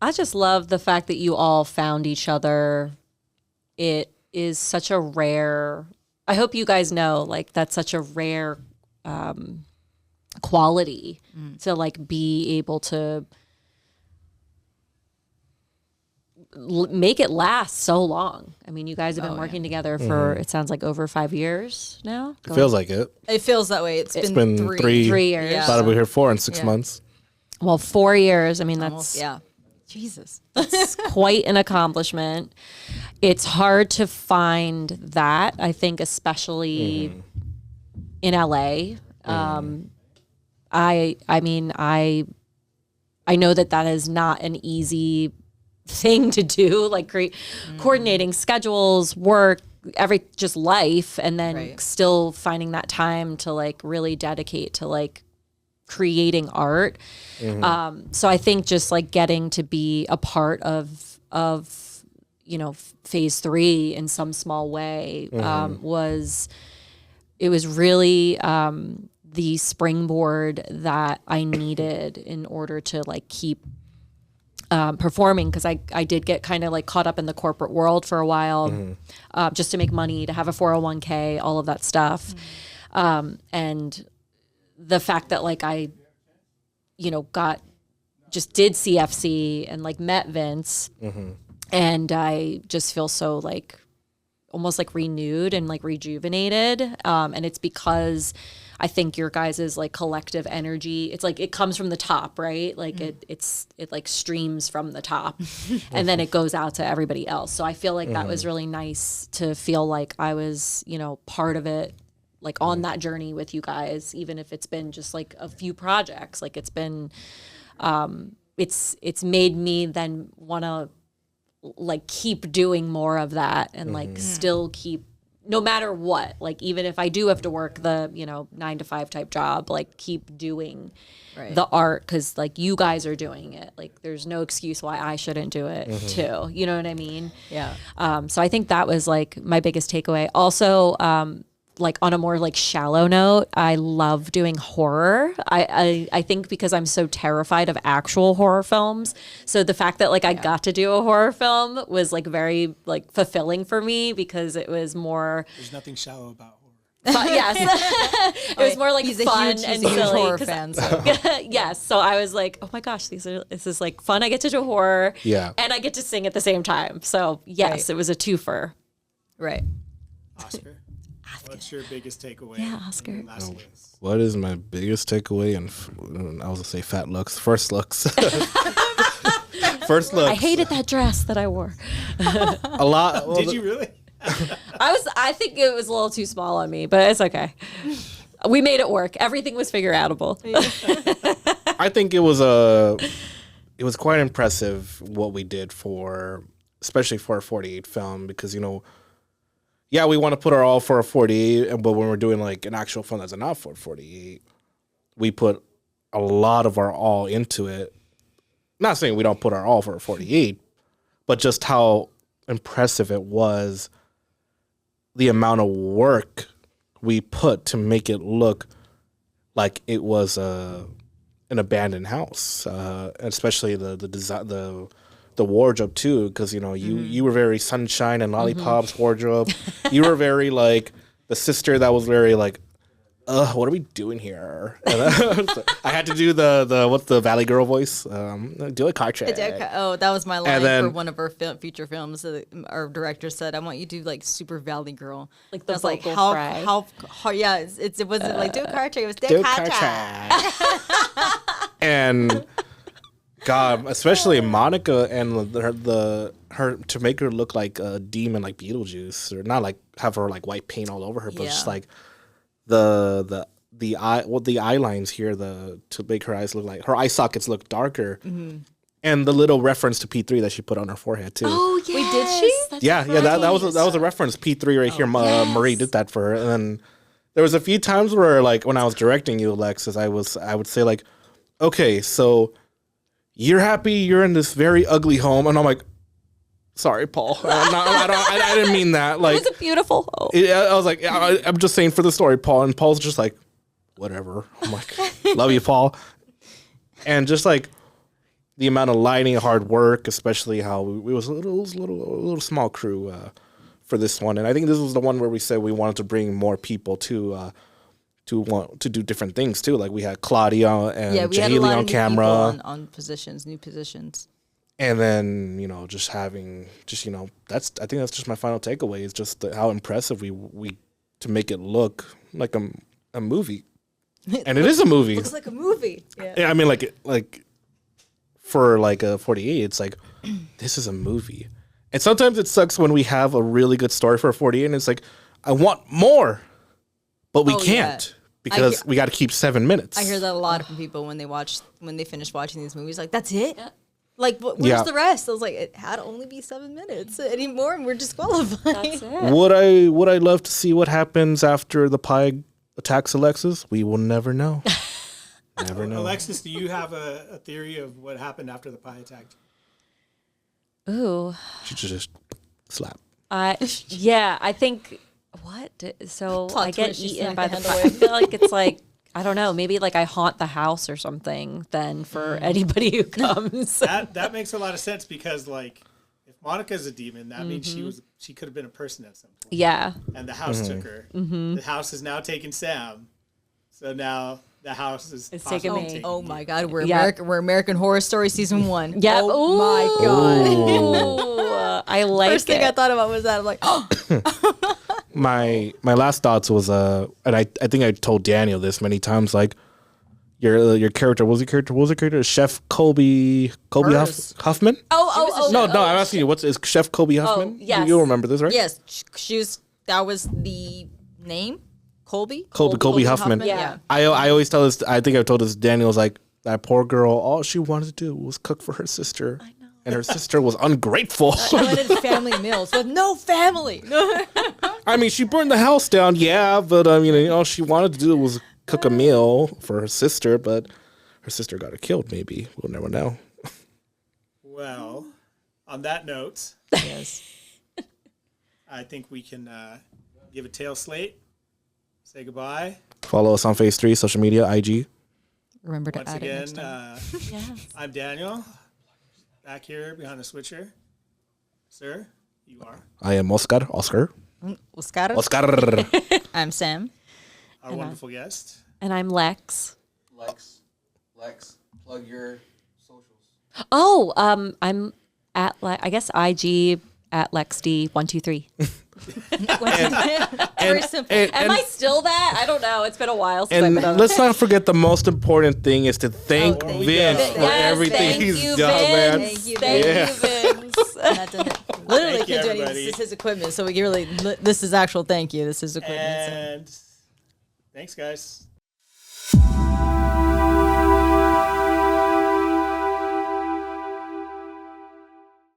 I just love the fact that you all found each other. It is such a rare, I hope you guys know, like, that's such a rare quality to, like, be able to make it last so long. I mean, you guys have been working together for, it sounds like, over 5 years now. It feels like it. It feels that way. It's been three. 3 years. Yeah. Thought I'd be here 4 in 6 Yeah. months. Well, 4 years. I mean, Almost, that's yeah. Jesus. quite an accomplishment. It's hard to find that, I think, especially in LA. I mean, I know that is not an easy thing to do, like coordinating schedules, work, just life, and then still finding that time to, like, really dedicate to, like, creating art. So I think just, like, getting to be a part of phase 3 in some small way was really the springboard that I needed in order to, like, keep performing, because I did get kind of, like, caught up in the corporate world for a while, just to make money, to have a 401k, all of that stuff. And the fact that, like, I, did CFC and, like, met Vince, and I just feel so, like, almost, like, renewed and, like, rejuvenated. And it's because I think your guys' like collective energy, it's like it comes from the top, right? Like it like streams from the top and then it goes out to everybody else. So I feel like that was really nice to feel like I was, part of it like on that journey with you guys, even if it's been just like a few projects. Like it's been, it's made me then want to like keep doing more of that and like still keep, no matter what, like even if I do have to work the 9-to-5 type job, like keep doing the art, because like you guys are doing it. Like there's no excuse why I shouldn't do it too. You know what I mean? Yeah. So I think that was like my biggest takeaway. Also, like on a more like shallow note, I love doing horror. I think because I'm so terrified of actual horror films. So the fact that like I got to do a horror film was like very like fulfilling for me, because it was more. There's nothing shallow about horror. Yes, it was more like fun and silly. Horror fan. So. Yes, so I was like, oh my gosh, this is like fun. I get to do horror, and I get to sing at the same time. So yes, it was a twofer. Right. Oscar. What's your biggest takeaway? Yeah, Oscar. What is my biggest takeaway? And I was gonna say fat looks, first looks. First looks. I hated that dress that I wore. A lot. Well, Did you really? I think it was a little too small on me, but it's okay. We made it work. Everything was figure outable. I think it was quite impressive what we did especially for a 48 film, because yeah, we want to put our all for a 48, but when we're doing like an actual film that's not for 48, we put a lot of our all into it. Not saying we don't put our all for a 48, but just how impressive it was, the amount of work we put to make it look like it was an abandoned house, especially the design, the wardrobe too, because you were very sunshine and lollipops wardrobe. You were very like the sister that was very like, what are we doing here? And, so I had to do the what's the Valley Girl voice? Do a car check. Oh, that was my line then, for one of our feature films. Our director said, "I want you to do like super Valley Girl." Like the I was like, vocal how yeah, it wasn't like do a car check. It was do a car check. And God, especially Monica and her to make her look like a demon, like Beetlejuice, or not like have her like white paint all over her, but just like the eye lines here, to make her eyes look like her eye sockets look darker, and the little reference to P3 that she put on her forehead too. Oh yes. Wait, did she? That's that was a reference. P3 right here. Marie did that for her, and then there was a few times where like when I was directing you, Alexis, I would say like, okay, so you're happy you're in this very ugly home, and I'm like, sorry, Paul. I didn't mean that. Like, it was a beautiful home. I was like, I'm just saying for the story, Paul. And Paul's just like, whatever. I'm like, love you, Paul. And just like the amount of lighting, hard work, especially how it was a little small crew for this one. And I think this was the one where we said we wanted to bring more people to want to do different things too. Like we had Claudia and Jahili on camera, on new positions. And then, just having, I think that's just my final takeaway, is just how impressive we to make it look like a movie. And it is a movie. Looks like a movie. Yeah. I mean, like for like a 48, it's like, this is a movie. And sometimes it sucks when we have a really good story for a 48 and it's like, I want more, but we can't. Because we got to keep 7 minutes. I hear that a lot from people when they finish watching these movies. Like, that's it? Yeah. Like, where's the rest? I was like, it had to only be 7 minutes anymore, and we're disqualified. That's it. Would I love to see what happens after the pie attacks Alexis? We will never know. Never know. Alexis, do you have a theory of what happened after the pie attacked? Ooh. She just slap. I think so Plot I get twist, eaten by the pie. I feel like it's like, I don't know, maybe like I haunt the house or something then for anybody who comes. That makes a lot of sense, because like if Monica's a demon, that means she could have been a person at some point. Yeah. And the house took her. The house has now taken Sam. So now the house is taking me. Oh my God, we're American Horror Story season 1. Yeah. Oh my God. Ooh, I like First thing I thought about was that. I'm like, oh. My last thoughts was and I think I told Daniel this many times, like your character, what was your character? Chef Colby Huffman? Oh. No, I'm asking you, is Chef Colby Huffman? Yes. You'll remember this, right? Yes, that was the name. Colby Huffman. Yeah. I always tell this. I think I've told this. Daniel's like that poor girl. All she wanted to do was cook for her sister. I know. And her sister was ungrateful. Wanted family meals with no family. I mean, she burned the house down, yeah, but I mean, all she wanted to do was cook a meal for her sister, but her sister got her killed. Maybe we'll never know. Well, on that note, Yes. I think we can give a tail slate. Say goodbye. Follow us on Phase 3, social media, IG. Remember to Once add it again, next time. I'm Daniel, back here behind the switcher. Sir, you are I am Oscar. Oscar. I'm Sam. our wonderful guest. And I'm Lex. Lex, plug your socials. Oh, I'm at I guess IG at LexD123. Very simple. Am I still that? I don't know. It's been a while since I've And been on. let's not forget the most important thing is to thank thank Vince you. for Yes, everything thank he's you, done, man. Vince. Thank you, Thank Yeah. you, Vince. Not done it. Literally Thank you, can't do anything. everybody. This is his equipment, so we can really. This is actual thank you. This is equipment. So. And thanks, guys.